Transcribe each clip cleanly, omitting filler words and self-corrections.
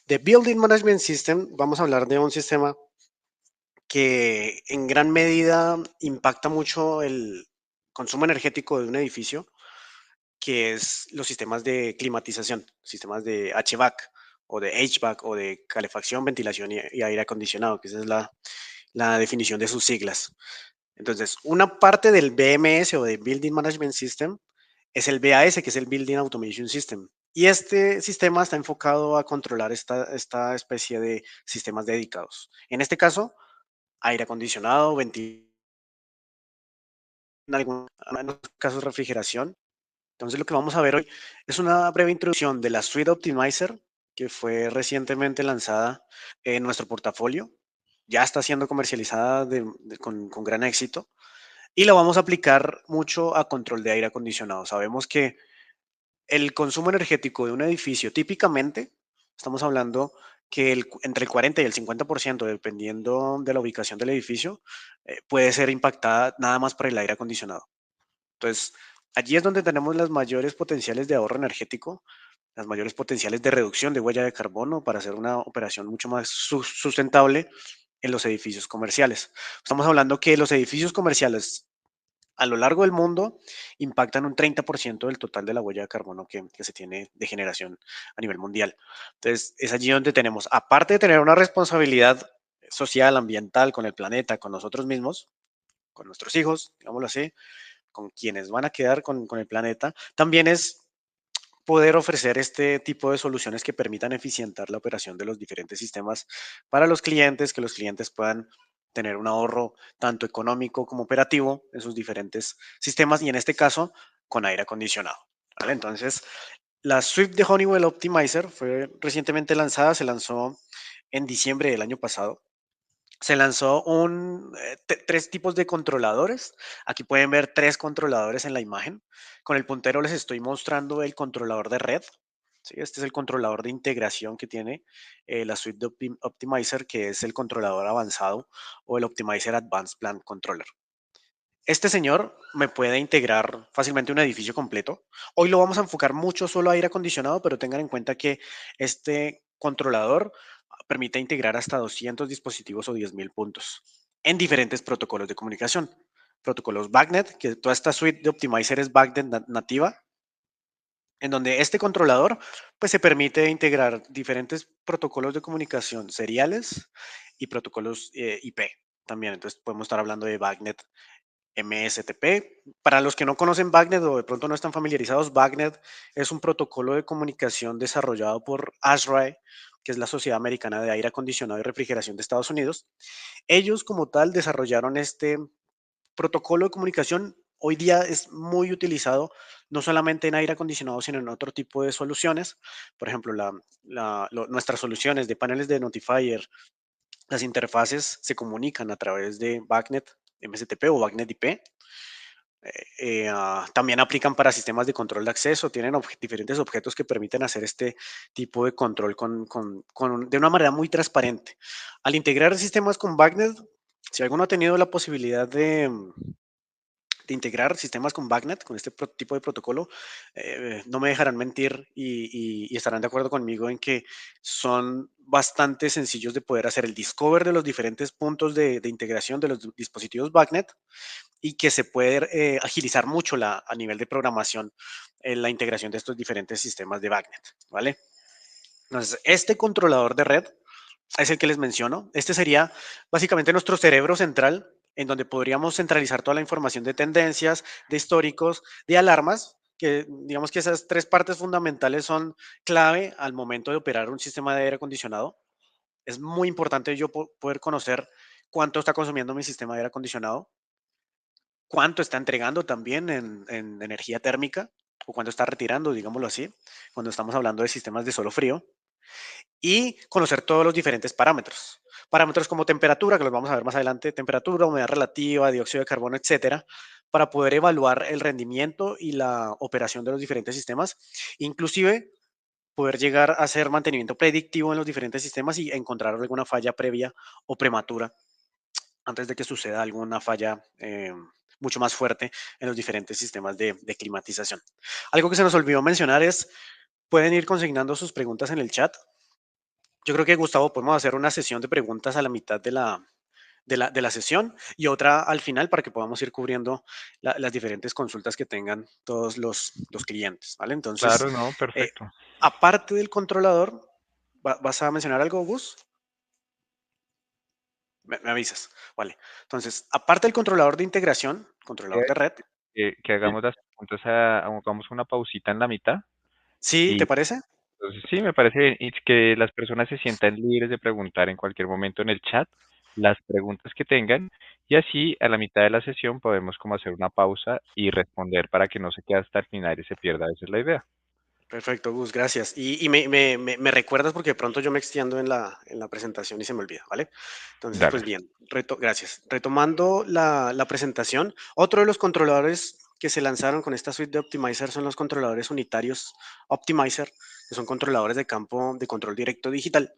De Building Management System, vamos a hablar de un sistema que en gran medida impacta mucho el consumo energético de un edificio, que es los sistemas de climatización, sistemas de HVAC o de HVAC o de calefacción, ventilación y aire acondicionado, que esa es la definición de sus siglas. Entonces, una parte del BMS o de Building Management System es el BAS, que es el Building Automation System. Y este sistema está enfocado a controlar esta especie de sistemas dedicados. En este caso, aire acondicionado, ventilación, en algunos casos refrigeración. Entonces, lo que vamos a ver hoy es una breve introducción de la Suite Optimizer, que fue recientemente lanzada en nuestro portafolio. Ya está siendo comercializada con gran éxito y la vamos a aplicar mucho a control de aire acondicionado. Sabemos que el consumo energético de un edificio, típicamente, estamos hablando que entre el 40 y el 50%, dependiendo de la ubicación del edificio, puede ser impactada nada más por el aire acondicionado. Entonces, allí es donde tenemos las mayores potenciales de ahorro energético, las mayores potenciales de reducción de huella de carbono para hacer una operación mucho más sustentable en los edificios comerciales. Estamos hablando que los edificios comerciales a lo largo del mundo impactan un 30% del total de la huella de carbono que se tiene de generación a nivel mundial. Entonces, es allí donde tenemos, aparte de tener una responsabilidad social, ambiental con el planeta, con nosotros mismos, con nuestros hijos, digámoslo así, con quienes van a quedar con el planeta, también es poder ofrecer este tipo de soluciones que permitan eficientar la operación de los diferentes sistemas para los clientes, que los clientes puedan tener un ahorro tanto económico como operativo en sus diferentes sistemas y en este caso con aire acondicionado. ¿Vale? Entonces, la suite de Honeywell Optimizer fue recientemente lanzada, se lanzó en diciembre del año pasado. Se lanzó tres tipos de controladores. Aquí pueden ver tres controladores en la imagen. Con el puntero les estoy mostrando el controlador de red. ¿Sí? Este es el controlador de integración que tiene la suite de Optimizer, que es el controlador avanzado o el Optimizer Advanced Plant Controller. Este señor me puede integrar fácilmente un edificio completo. Hoy lo vamos a enfocar mucho solo a aire acondicionado, pero tengan en cuenta que este controlador permite integrar hasta 200 dispositivos o 10.000 puntos en diferentes protocolos de comunicación. Protocolos BACnet, que toda esta suite de Optimizer es BACnet nativa, en donde este controlador pues se permite integrar diferentes protocolos de comunicación seriales y protocolos IP también. Entonces podemos estar hablando de BACnet MSTP. Para los que no conocen BACnet o de pronto no están familiarizados, BACnet es un protocolo de comunicación desarrollado por ASHRAE, que es la Sociedad Americana de Aire Acondicionado y Refrigeración de Estados Unidos. Ellos como tal desarrollaron este protocolo de comunicación. Hoy día es muy utilizado no solamente en aire acondicionado, sino en otro tipo de soluciones. Por ejemplo, nuestras soluciones de paneles de notifier, las interfaces se comunican a través de BACnet MSTP o BACnet IP. También aplican para sistemas de control de acceso, tienen diferentes objetos que permiten hacer este tipo de control de una manera muy transparente. Al integrar sistemas con BACnet, si alguno ha tenido la posibilidad de integrar sistemas con BACnet, con este tipo de protocolo, no me dejarán mentir y estarán de acuerdo conmigo en que son bastante sencillos de poder hacer el discover de los diferentes puntos de integración de los dispositivos BACnet y que se puede agilizar mucho a nivel de programación la integración de estos diferentes sistemas de BACnet, ¿vale? Entonces, este controlador de red es el que les menciono. Este sería básicamente nuestro cerebro central, en donde podríamos centralizar toda la información de tendencias, de históricos, de alarmas, que digamos que esas tres partes fundamentales son clave al momento de operar un sistema de aire acondicionado. Es muy importante yo poder conocer cuánto está consumiendo mi sistema de aire acondicionado, cuánto está entregando también en energía térmica o cuánto está retirando, digámoslo así, cuando estamos hablando de sistemas de suelo frío y conocer todos los diferentes parámetros. Parámetros como temperatura, que los vamos a ver más adelante, temperatura, humedad relativa, dióxido de carbono, etcétera, para poder evaluar el rendimiento y la operación de los diferentes sistemas, inclusive poder llegar a hacer mantenimiento predictivo en los diferentes sistemas y encontrar alguna falla previa o prematura antes de que suceda alguna falla mucho más fuerte en los diferentes sistemas de climatización. Algo que se nos olvidó mencionar es, pueden ir consignando sus preguntas en el chat. Yo creo que, Gustavo, podemos hacer una sesión de preguntas a la mitad de la sesión y otra al final para que podamos ir cubriendo las diferentes consultas que tengan todos los clientes, ¿vale? Entonces, Claro, no, eh, perfecto. aparte del controlador, ¿vas a mencionar algo, Gus? Me avisas, vale. Entonces, aparte del controlador de integración, controlador de red, Que ¿sí? hagamos las preguntas, hagamos una pausita en la mitad. ¿Sí? ¿Te Y parece? entonces sí, me parece bien. Y que las personas se sientan libres de preguntar en cualquier momento en el chat las preguntas que tengan. Y así a la mitad de la sesión podemos como hacer una pausa y responder para que no se quede hasta el final y se pierda. Esa es la idea. Perfecto, Gus, gracias. Y me recuerdas porque de pronto yo me extiendo en en la presentación y se me olvida, ¿vale? Entonces, pues Dale. bien, gracias. Retomando la presentación, otro de los controladores que se lanzaron con esta suite de Optimizer son los controladores unitarios Optimizer, que son controladores de campo de control directo digital.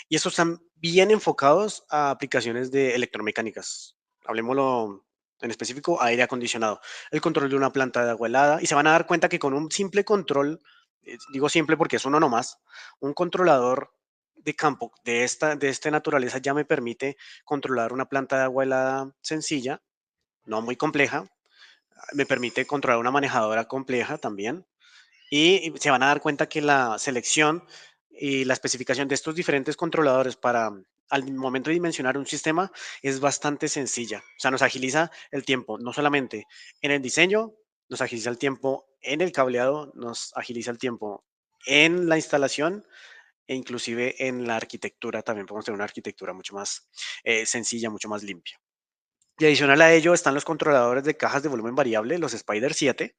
Y estos están bien enfocados a aplicaciones de electromecánicas. Hablemoslo en específico, aire acondicionado, el control de una planta de agua helada, y se van a dar cuenta que con un simple control, digo simple porque es uno nomás, un controlador de campo de esta naturaleza ya me permite controlar una planta de agua helada sencilla, no muy compleja, me permite controlar una manejadora compleja también, y se van a dar cuenta que la selección y la especificación de estos diferentes controladores para al momento de dimensionar un sistema es bastante sencilla. O sea, nos agiliza el tiempo, no solamente en el diseño, nos agiliza el tiempo en el cableado, nos agiliza el tiempo en la instalación e inclusive en la arquitectura. También podemos tener una arquitectura mucho más sencilla, mucho más limpia. Y adicional a ello están los controladores de cajas de volumen variable, los Spider 7.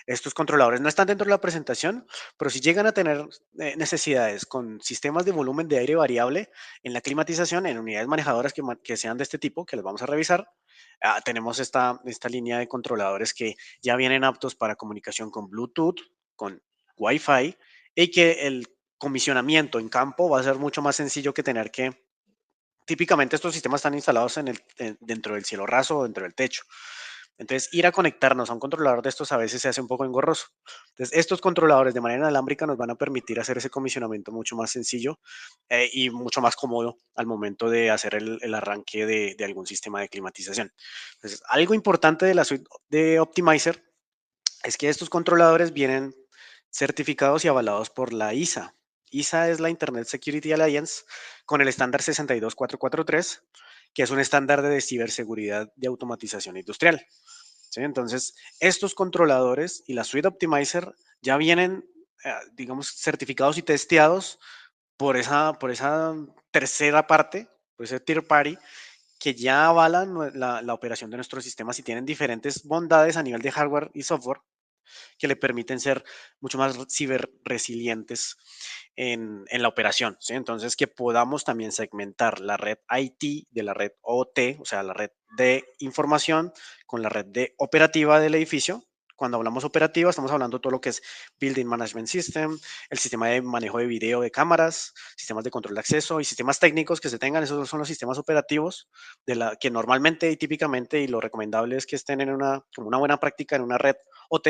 Estos controladores no están dentro de la presentación, pero si llegan a tener necesidades con sistemas de volumen de aire variable en la climatización, en unidades manejadoras que sean de este tipo, que les vamos a revisar, tenemos esta línea de controladores que ya vienen aptos para comunicación con Bluetooth, con Wi-Fi, y que el comisionamiento en campo va a ser mucho más sencillo que tener que. Típicamente estos sistemas están instalados dentro del cielo raso o dentro del techo. Entonces, ir a conectarnos a un controlador de estos a veces se hace un poco engorroso. Entonces, estos controladores de manera inalámbrica nos van a permitir hacer ese comisionamiento mucho más sencillo y mucho más cómodo al momento de hacer el arranque de algún sistema de climatización. Entonces, algo importante de la suite de Optimizer es que estos controladores vienen certificados y avalados por la ISA. ISA es la Internet Security Alliance con el estándar 62443, que es un estándar de ciberseguridad de automatización industrial. ¿Sí? Entonces, estos controladores y la suite Optimizer ya vienen, digamos, certificados y testeados por esa tercera parte, por ese tier party, que ya avalan la operación de nuestros sistemas y tienen diferentes bondades a nivel de hardware y software que le permiten ser mucho más ciberresilientes en la operación. ¿Sí? Entonces, que podamos también segmentar la red IT de la red OT, o sea, la red de información con la red de operativa del edificio. Cuando hablamos operativa, estamos hablando de todo lo que es Building Management System, el sistema de manejo de video de cámaras, sistemas de control de acceso y sistemas técnicos que se tengan. Esos son los sistemas operativos que normalmente y típicamente y lo recomendable es que estén en como una buena práctica en una red OT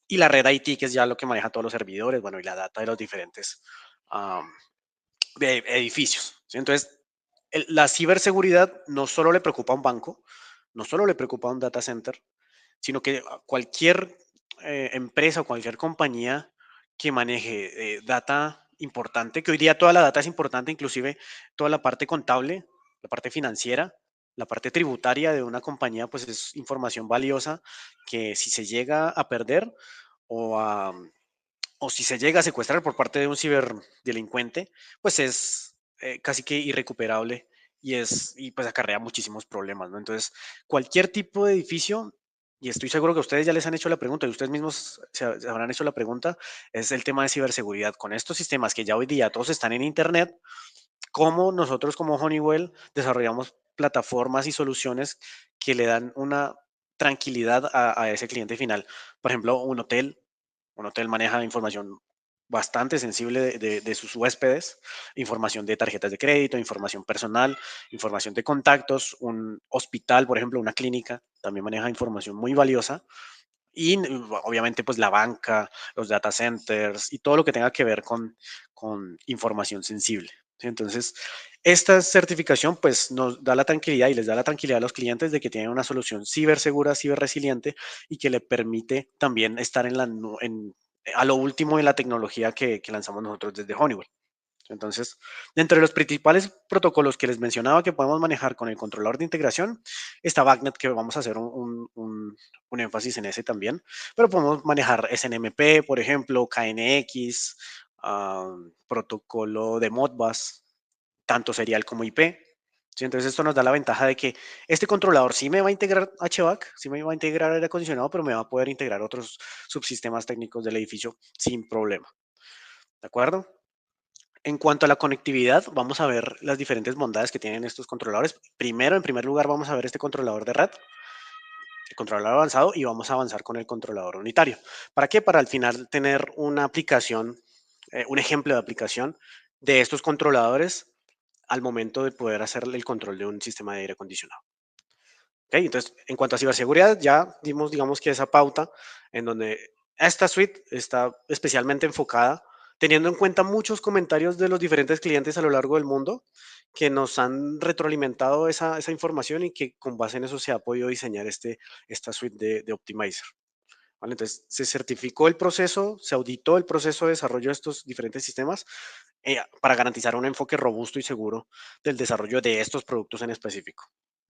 y la red IT, que es ya lo que maneja todos los servidores, bueno, y la data de los diferentes um, edificios. ¿Sí? Entonces, la ciberseguridad no solo le preocupa a un banco, no solo le preocupa a un data center, sino que a cualquier empresa o cualquier compañía que maneje data importante, que hoy día toda la data es importante, inclusive toda la parte contable, la parte financiera, la parte tributaria de una compañía, pues es información valiosa que si se llega a perder, o, a, o si se llega a secuestrar por parte de un ciberdelincuente, pues es casi que irrecuperable y pues acarrea muchísimos problemas, ¿no? Entonces, cualquier tipo de edificio, y estoy seguro que ustedes ya les han hecho la pregunta y ustedes mismos se habrán hecho la pregunta, es el tema de ciberseguridad. Con estos sistemas que ya hoy día todos están en Internet, ¿cómo nosotros como Honeywell desarrollamos plataformas y soluciones que le dan una tranquilidad a ese cliente final? Por ejemplo, un hotel maneja información bastante sensible de sus huéspedes, información de tarjetas de crédito, información personal, información de contactos. Un hospital, por ejemplo, una clínica, también maneja información muy valiosa. Y obviamente pues la banca, los data centers y todo lo que tenga que ver con información sensible. ¿sí? Entonces, esta certificación pues nos da la tranquilidad y les da la tranquilidad a los clientes de que tienen una solución cibersegura, ciberresiliente y que le permite también estar a lo último en la tecnología que lanzamos nosotros desde Honeywell. Entonces, dentro de los principales protocolos que les mencionaba que podemos manejar con el controlador de integración, está BACnet, que vamos a hacer un énfasis en ese también, pero podemos manejar SNMP, por ejemplo, KNX, protocolo de Modbus, tanto serial como IP. ¿Sí? Entonces, esto nos da la ventaja de que este controlador sí me va a integrar HVAC, sí me va a integrar aire acondicionado, pero me va a poder integrar otros subsistemas técnicos del edificio sin problema. ¿De acuerdo? En cuanto a la conectividad, vamos a ver las diferentes bondades que tienen estos controladores. Primero, en primer lugar, vamos a ver este controlador de red, el controlador avanzado, y vamos a avanzar con el controlador unitario. ¿Para qué? Para al final tener una aplicación, un ejemplo de aplicación de estos controladores al momento de poder hacer el control de un sistema de aire acondicionado. ¿Okay? Entonces, en cuanto a ciberseguridad, ya dimos, digamos que esa pauta en donde esta suite está especialmente enfocada, teniendo en cuenta muchos comentarios de los diferentes clientes a lo largo del mundo que nos han retroalimentado esa información y que con base en eso se ha podido diseñar esta suite de Optimizer. ¿Vale? Entonces, se certificó el proceso, se auditó el proceso de desarrollo de estos diferentes sistemas para garantizar un enfoque robusto y seguro del desarrollo de estos productos en específico,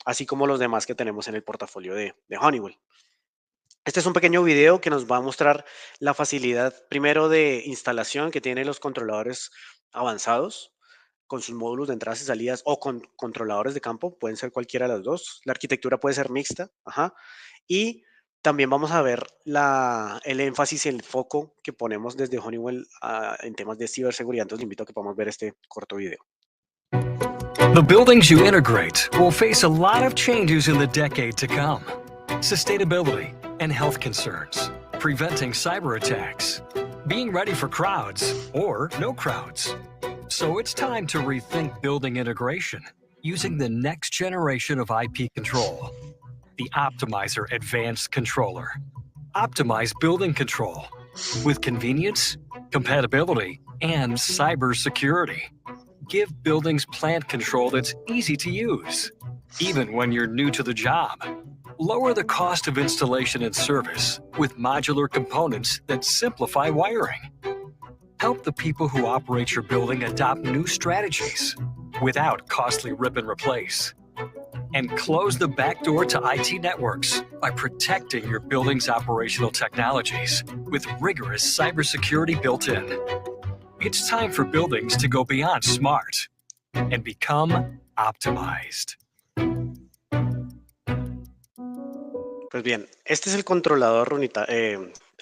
así como los demás que tenemos en el portafolio de Honeywell. Este es un pequeño video que nos va a mostrar la facilidad primero de instalación que tienen los controladores avanzados con sus módulos de entradas y salidas o con controladores de campo, pueden ser cualquiera de las dos. La arquitectura puede ser mixta, ajá. Y también vamos a ver el énfasis y el foco que ponemos desde Honeywell en temas de ciberseguridad. Entonces, le invito a que podamos ver este corto video. The buildings you integrate will face a lot of changes in the decade to come. Sustainability and health concerns, preventing cyber attacks, being ready for crowds or no crowds. So it's time to rethink building integration using the next generation of IP control, the Optimizer Advanced Controller. Optimize building control with convenience, compatibility, and cybersecurity. Give buildings plant control that's easy to use, even when you're new to the job. Lower the cost of installation and service with modular components that simplify wiring. Help the people who operate your building adopt new strategies without costly rip and replace. And close the back door to IT networks by protecting your building's operational technologies with rigorous cybersecurity built in. It's time for buildings to go beyond smart and become optimized. Pues bien, este es el controlador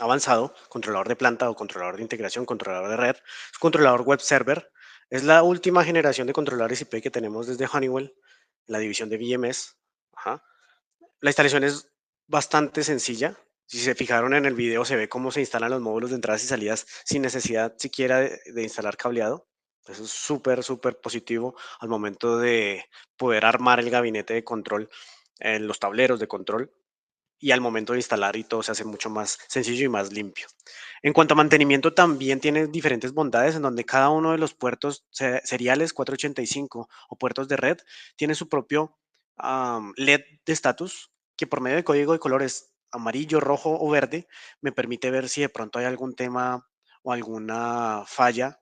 avanzado, controlador de planta o controlador de integración, controlador de red, es un controlador web server. Es la última generación de controladores IP que tenemos desde Honeywell, la división de VMS. Ajá. La instalación es bastante sencilla. Si se fijaron en el video, se ve cómo se instalan los módulos de entradas y salidas sin necesidad siquiera de instalar cableado. Eso es súper, súper positivo al momento de poder armar el gabinete de control, los tableros de control, y al momento de instalar y todo se hace mucho más sencillo y más limpio. En cuanto a mantenimiento, también tiene diferentes bondades en donde cada uno de los puertos seriales 485 o puertos de red tiene su propio LED de estatus que por medio de código de colores amarillo, rojo o verde me permite ver si de pronto hay algún tema o alguna falla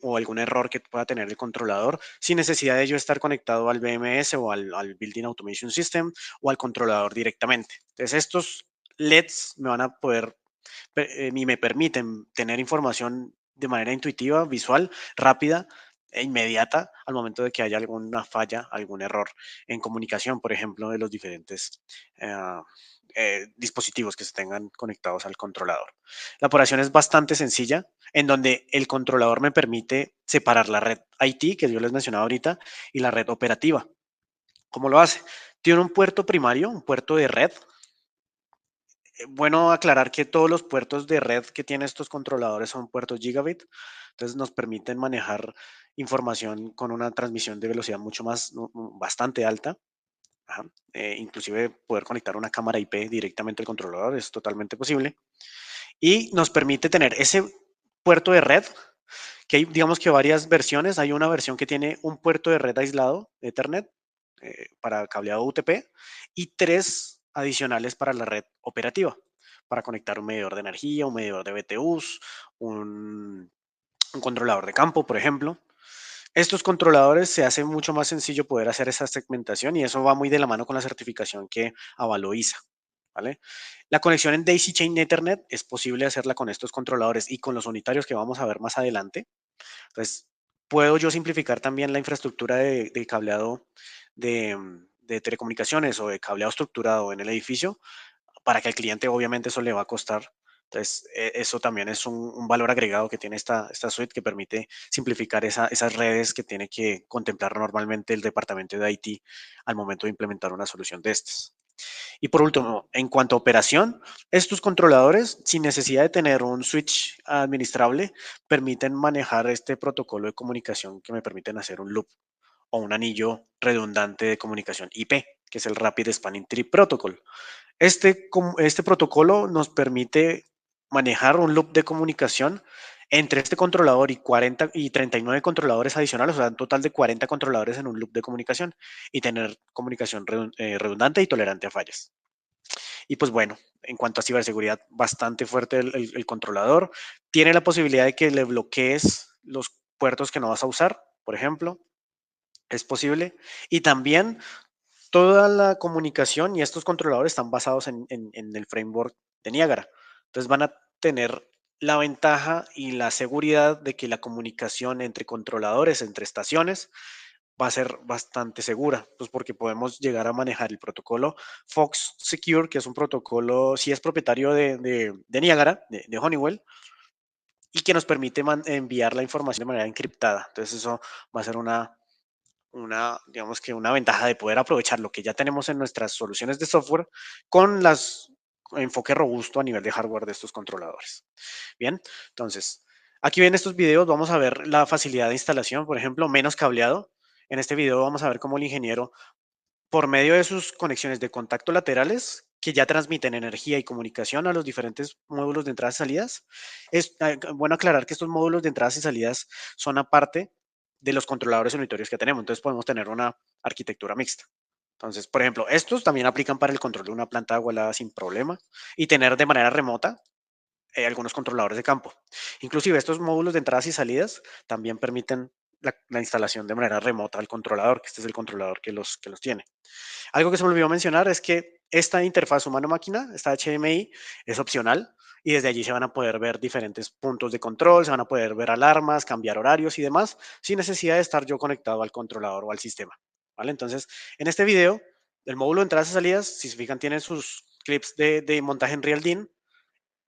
o algún error que pueda tener el controlador sin necesidad de yo estar conectado al BMS o al Building Automation System o al controlador directamente. Entonces estos LEDs me van a poder y me permiten tener información de manera intuitiva, visual, rápida e inmediata al momento de que haya alguna falla, algún error en comunicación, por ejemplo, de los diferentes dispositivos que se tengan conectados al controlador. La operación es bastante sencilla, en donde el controlador me permite separar la red IT, que yo les mencionaba ahorita, y la red operativa. ¿Cómo lo hace? Tiene un puerto primario, un puerto de red. Bueno aclarar que todos los puertos de red que tienen estos controladores son puertos gigabit, entonces nos permiten manejar información con una transmisión de velocidad mucho más, bastante alta. Ajá. Inclusive poder conectar una cámara IP directamente al controlador es totalmente posible. Y nos permite tener ese puerto de red que hay, digamos que varias versiones. Hay una versión que tiene un puerto de red aislado, Ethernet, para cableado UTP, y 3 adicionales para la red operativa, para conectar un medidor de energía, un medidor de BTUs, un controlador de campo, por ejemplo. Estos controladores se hace mucho más sencillo poder hacer esa segmentación y eso va muy de la mano con la certificación que avaló ISA. ¿Vale? La conexión en Daisy Chain Ethernet es posible hacerla con estos controladores y con los unitarios que vamos a ver más adelante. Entonces, puedo yo simplificar también la infraestructura de cableado de telecomunicaciones o de cableado estructurado en el edificio para que al cliente obviamente eso le va a costar. Entonces, eso también es un valor agregado que tiene esta suite que permite simplificar esas redes que tiene que contemplar normalmente el departamento de IT al momento de implementar una solución de estas. Y por último, en cuanto a operación, estos controladores, sin necesidad de tener un switch administrable, permiten manejar este protocolo de comunicación que me permiten hacer un loop o un anillo redundante de comunicación IP, que es el Rapid Spanning Tree Protocol. Este protocolo nos permite manejar un loop de comunicación entre este controlador y 39 controladores adicionales, o sea, un total de 40 controladores en un loop de comunicación y tener comunicación redundante y tolerante a fallas. Y pues bueno, en cuanto a ciberseguridad, bastante fuerte el controlador. Tiene la posibilidad de que le bloquees los puertos que no vas a usar, por ejemplo, es posible. Y también toda la comunicación y estos controladores están basados en el framework de Niagara. Entonces van a tener la ventaja y la seguridad de que la comunicación entre controladores, entre estaciones, va a ser bastante segura, pues porque podemos llegar a manejar el protocolo Fox Secure, que es un protocolo, si es propietario de Niagara, de Honeywell, y que nos permite enviar la información de manera encriptada. Entonces eso va a ser digamos que una ventaja de poder aprovechar lo que ya tenemos en nuestras soluciones de software con las enfoque robusto a nivel de hardware de estos controladores. Bien, entonces, aquí en estos videos vamos a ver la facilidad de instalación, por ejemplo, menos cableado. En este video vamos a ver cómo el ingeniero, por medio de sus conexiones de contacto laterales, que ya transmiten energía y comunicación a los diferentes módulos de entradas y salidas. Es bueno aclarar que estos módulos de entradas y salidas son aparte de los controladores unitorios que tenemos. Entonces podemos tener una arquitectura mixta. Entonces, por ejemplo, estos también aplican para el control de una planta de agua helada sin problema y tener de manera remota algunos controladores de campo. Inclusive estos módulos de entradas y salidas también permiten la instalación de manera remota al controlador, que este es el controlador que los tiene. Algo que se me olvidó mencionar es que esta interfaz humano-máquina, esta HDMI, es opcional y desde allí se van a poder ver diferentes puntos de control, se van a poder ver alarmas, cambiar horarios y demás, sin necesidad de estar yo conectado al controlador o al sistema. ¿Vale? Entonces, en este video, el módulo de entradas y salidas, si se fijan, tiene sus clips de montaje en RealDIN.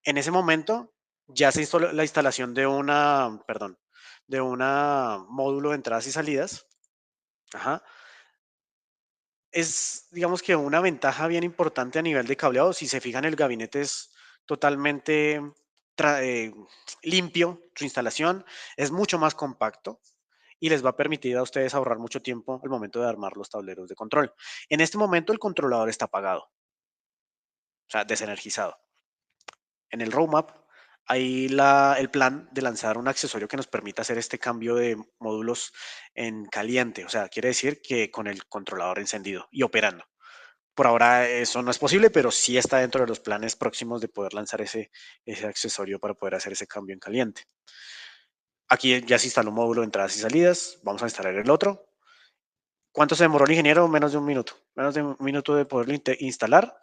En ese momento ya se instaló la instalación de una módulo de entradas y salidas. Ajá. Es, digamos que una ventaja bien importante a nivel de cableado. Si se fijan, el gabinete es totalmente limpio, su instalación es mucho más compacto y les va a permitir a ustedes ahorrar mucho tiempo al momento de armar los tableros de control. En este momento el controlador está apagado, o sea, desenergizado. En el roadmap hay el plan de lanzar un accesorio que nos permita hacer este cambio de módulos en caliente, o sea, quiere decir que con el controlador encendido y operando. Por ahora eso no es posible, pero sí está dentro de los planes próximos de poder lanzar ese accesorio para poder hacer ese cambio en caliente. Aquí ya se instaló un módulo de entradas y salidas. Vamos a instalar el otro. ¿Cuánto se demoró el ingeniero? Menos de un minuto. Menos de un minuto de poderlo instalar.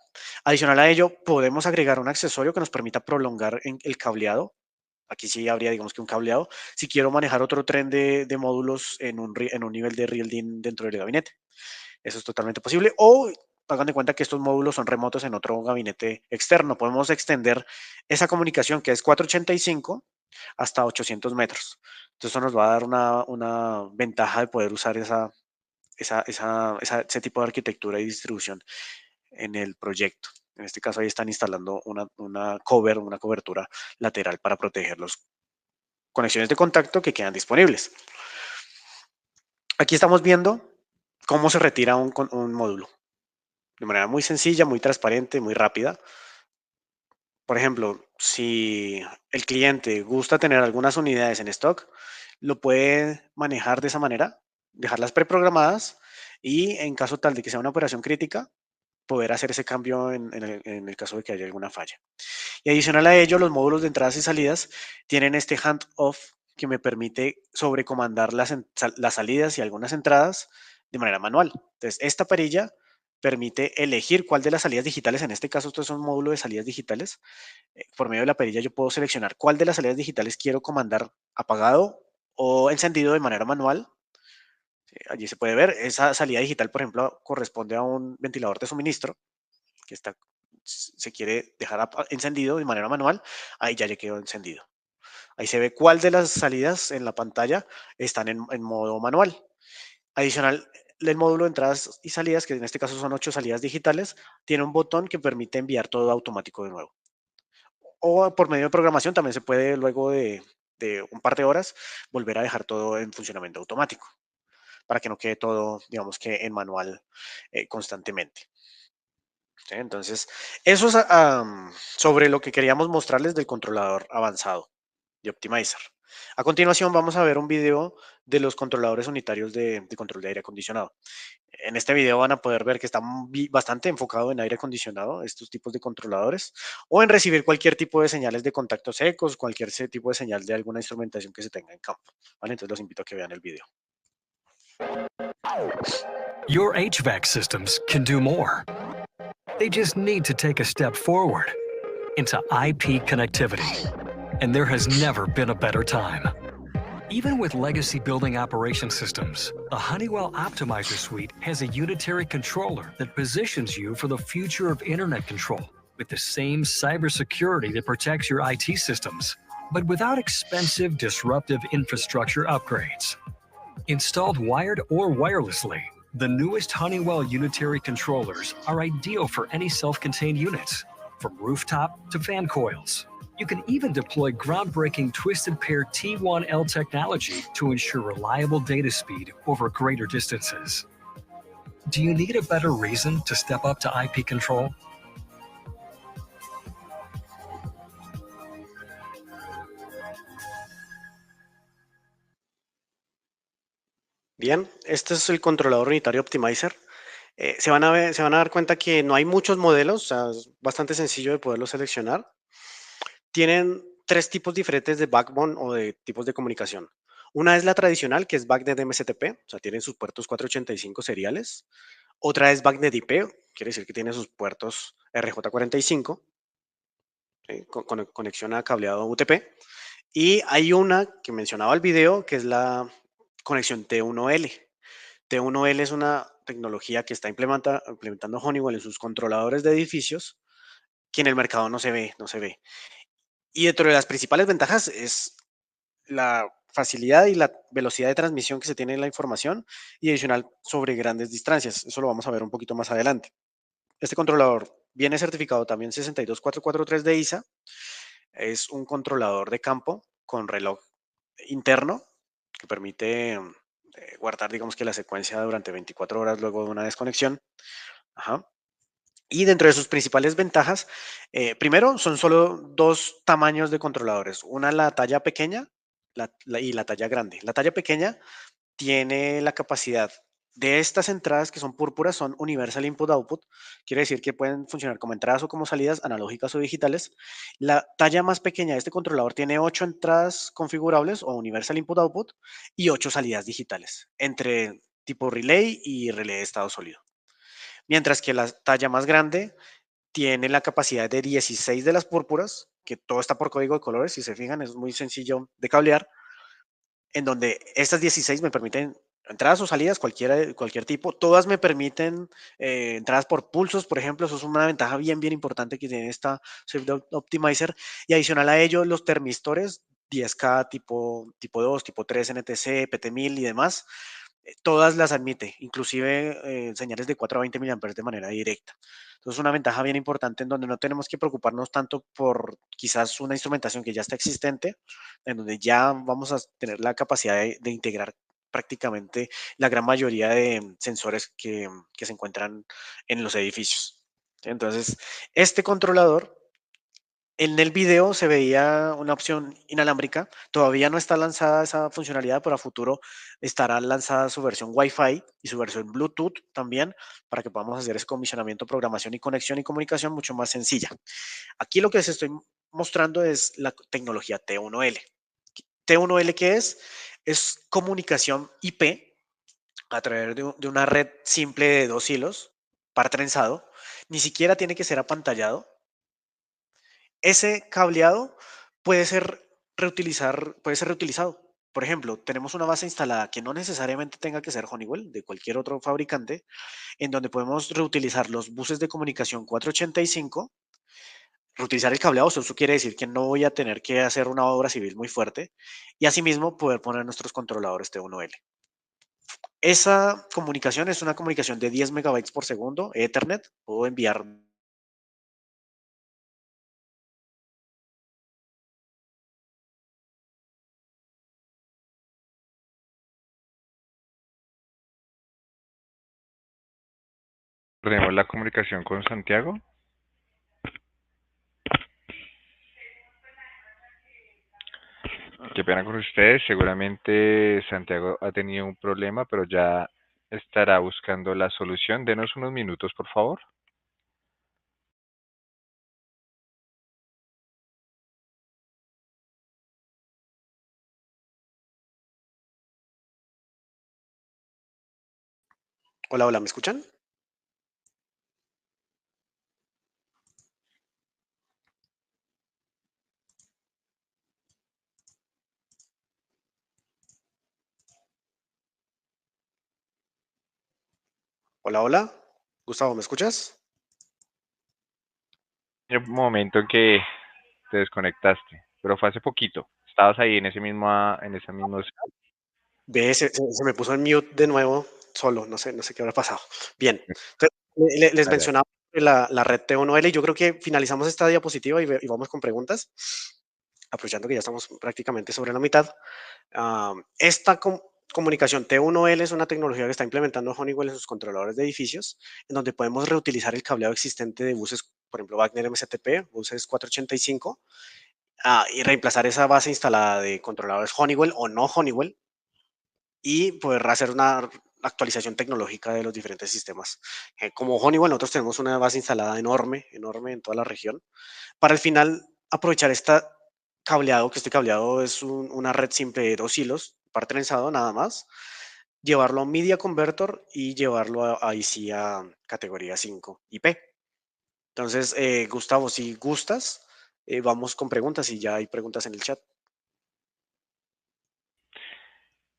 Adicional a ello, podemos agregar un accesorio que nos permita prolongar el cableado. Aquí sí habría, digamos que un cableado. Si quiero manejar otro tren de módulos en un nivel de RealDIN dentro del gabinete. Eso es totalmente posible. O hagan de cuenta que estos módulos son remotos en otro gabinete externo. Podemos extender esa comunicación que es 485 hasta 800 metros. Entonces eso nos va a dar una ventaja de poder usar ese tipo de arquitectura y distribución en el proyecto. En este caso ahí están instalando una cobertura lateral para proteger las conexiones de contacto que quedan disponibles. Aquí estamos viendo cómo se retira un módulo. De manera muy sencilla, muy transparente, muy rápida. Por ejemplo, si el cliente gusta tener algunas unidades en stock, lo puede manejar de esa manera, dejarlas preprogramadas y en caso tal de que sea una operación crítica, poder hacer ese cambio en el caso de que haya alguna falla. Y adicional a ello, los módulos de entradas y salidas tienen este handoff que me permite sobrecomandar las salidas y algunas entradas de manera manual. Entonces, esta perilla permite elegir cuál de las salidas digitales, en este caso esto es un módulo de salidas digitales, por medio de la perilla yo puedo seleccionar cuál de las salidas digitales quiero comandar apagado o encendido de manera manual. Allí se puede ver, esa salida digital, por ejemplo, corresponde a un ventilador de suministro que se quiere dejar encendido de manera manual, ahí ya le quedó encendido. Ahí se ve cuál de las salidas en la pantalla están en modo manual. Adicional, el módulo de entradas y salidas, que en este caso son 8 salidas digitales, tiene un botón que permite enviar todo automático de nuevo. O por medio de programación también se puede luego de un par de horas volver a dejar todo en funcionamiento automático para que no quede todo, digamos que en manual constantemente. ¿Sí? Entonces, eso es sobre lo que queríamos mostrarles del controlador avanzado de Optimizer. A continuación vamos a ver un video de los controladores unitarios de control de aire acondicionado. En este video van a poder ver que está bastante enfocado en aire acondicionado, estos tipos de controladores, o en recibir cualquier tipo de señales de contactos secos, cualquier tipo de señal de alguna instrumentación que se tenga en campo. ¿Vale? Entonces los invito a que vean el video. Your HVAC systems can do more. They just need to take a step forward into IP connectivity. And there has never been a better time. Even with legacy building operation systems, the Honeywell Optimizer Suite has a unitary controller that positions you for the future of internet control with the same cybersecurity that protects your IT systems, but without expensive, disruptive infrastructure upgrades. Installed wired or wirelessly, the newest Honeywell unitary controllers are ideal for any self-contained units, from rooftop to fan coils. You can even deploy groundbreaking twisted pair T1L technology to ensure reliable data speed over greater distances. Do you need a better reason to step up to IP control? Bien, este es el controlador unitario Optimizer. Se van a dar cuenta que no hay muchos modelos, o sea, es bastante sencillo de poderlo seleccionar. Tienen 3 tipos diferentes de backbone o de tipos de comunicación. Una es la tradicional, que es BACnet MSTP, o sea, tienen sus puertos 485 seriales. Otra es BACnet IP, quiere decir que tiene sus puertos RJ45, ¿sí? Con conexión a cableado UTP. Y hay una que mencionaba el video, que es la conexión T1L. T1L es una tecnología que está implementando Honeywell en sus controladores de edificios, que en el mercado no se ve, no se ve. Y dentro de las principales ventajas es la facilidad y la velocidad de transmisión que se tiene en la información y adicional sobre grandes distancias. Eso lo vamos a ver un poquito más adelante. Este controlador viene certificado también 62443 de ISA. Es un controlador de campo con reloj interno que permite guardar, digamos que la secuencia durante 24 horas luego de una desconexión. Ajá. Y dentro de sus principales ventajas, primero son solo 2 tamaños de controladores, una la talla pequeña y la talla grande. La talla pequeña tiene la capacidad de estas entradas que son púrpuras, son Universal Input Output, quiere decir que pueden funcionar como entradas o como salidas analógicas o digitales. La talla más pequeña de este controlador tiene 8 entradas configurables o Universal Input Output y 8 salidas digitales, entre tipo relay y relé de estado sólido. Mientras que la talla más grande tiene la capacidad de 16 de las púrpuras, que todo está por código de colores, si se fijan, es muy sencillo de cablear, en donde estas 16 me permiten entradas o salidas, cualquier tipo, todas me permiten entradas por pulsos, por ejemplo, eso es una ventaja bien importante que tiene esta Circuit Optimizer, y adicional a ello, los termistores 10K tipo 2, tipo 3, NTC, PT1000 y demás, todas las admite, inclusive señales de 4 a 20 miliamperes de manera directa. Entonces, una ventaja bien importante en donde no tenemos que preocuparnos tanto por quizás una instrumentación que ya está existente, en donde ya vamos a tener la capacidad de integrar prácticamente la gran mayoría de sensores que se encuentran en los edificios. Entonces, este controlador En el video se veía una opción inalámbrica. Todavía no está lanzada esa funcionalidad, pero a futuro estará lanzada su versión Wi-Fi y su versión Bluetooth también, para que podamos hacer ese comisionamiento, programación y conexión y comunicación mucho más sencilla. Aquí lo que les estoy mostrando es la tecnología T1L. ¿T1L qué es? Es comunicación IP a través de una red simple de 2 hilos, par trenzado. Ni siquiera tiene que ser apantallado. Ese cableado puede ser puede ser reutilizado. Por ejemplo, tenemos una base instalada que no necesariamente tenga que ser Honeywell, de cualquier otro fabricante, en donde podemos reutilizar los buses de comunicación 485, reutilizar el cableado. Eso quiere decir que no voy a tener que hacer una obra civil muy fuerte, y asimismo poder poner nuestros controladores T1L. Esa comunicación es una comunicación de 10 megabytes por segundo, Ethernet. Puedo enviar. Perdemos la comunicación con Santiago. Qué pena con ustedes. Seguramente Santiago ha tenido un problema, pero ya estará buscando la solución. Denos unos minutos, por favor. Hola, hola, ¿me escuchan? Hola, hola. Gustavo, ¿me escuchas? Hay un momento en que te desconectaste, pero fue hace poquito. Estabas ahí en ese mismo. Ve, se me puso en mute de nuevo solo, no sé qué habrá pasado. Bien, entonces, les Dale, dale. mencionaba la red T1L, y yo creo que finalizamos esta diapositiva y vamos con preguntas, aprovechando que ya estamos prácticamente sobre la mitad. Esta comunicación T1L es una tecnología que está implementando Honeywell en sus controladores de edificios, en donde podemos reutilizar el cableado existente de buses, por ejemplo, Wagner MSTP, buses 485, y reemplazar esa base instalada de controladores Honeywell o no Honeywell, y poder hacer una actualización tecnológica de los diferentes sistemas. Como Honeywell, nosotros tenemos una base instalada enorme, enorme en toda la región, para al final aprovechar cableado, que este cableado es una red simple de 2 hilos, par trenzado nada más, llevarlo a un Media Converter y llevarlo ahí sí a categoría 5 IP. Entonces, Gustavo, si gustas, vamos con preguntas, y ya hay preguntas en el chat.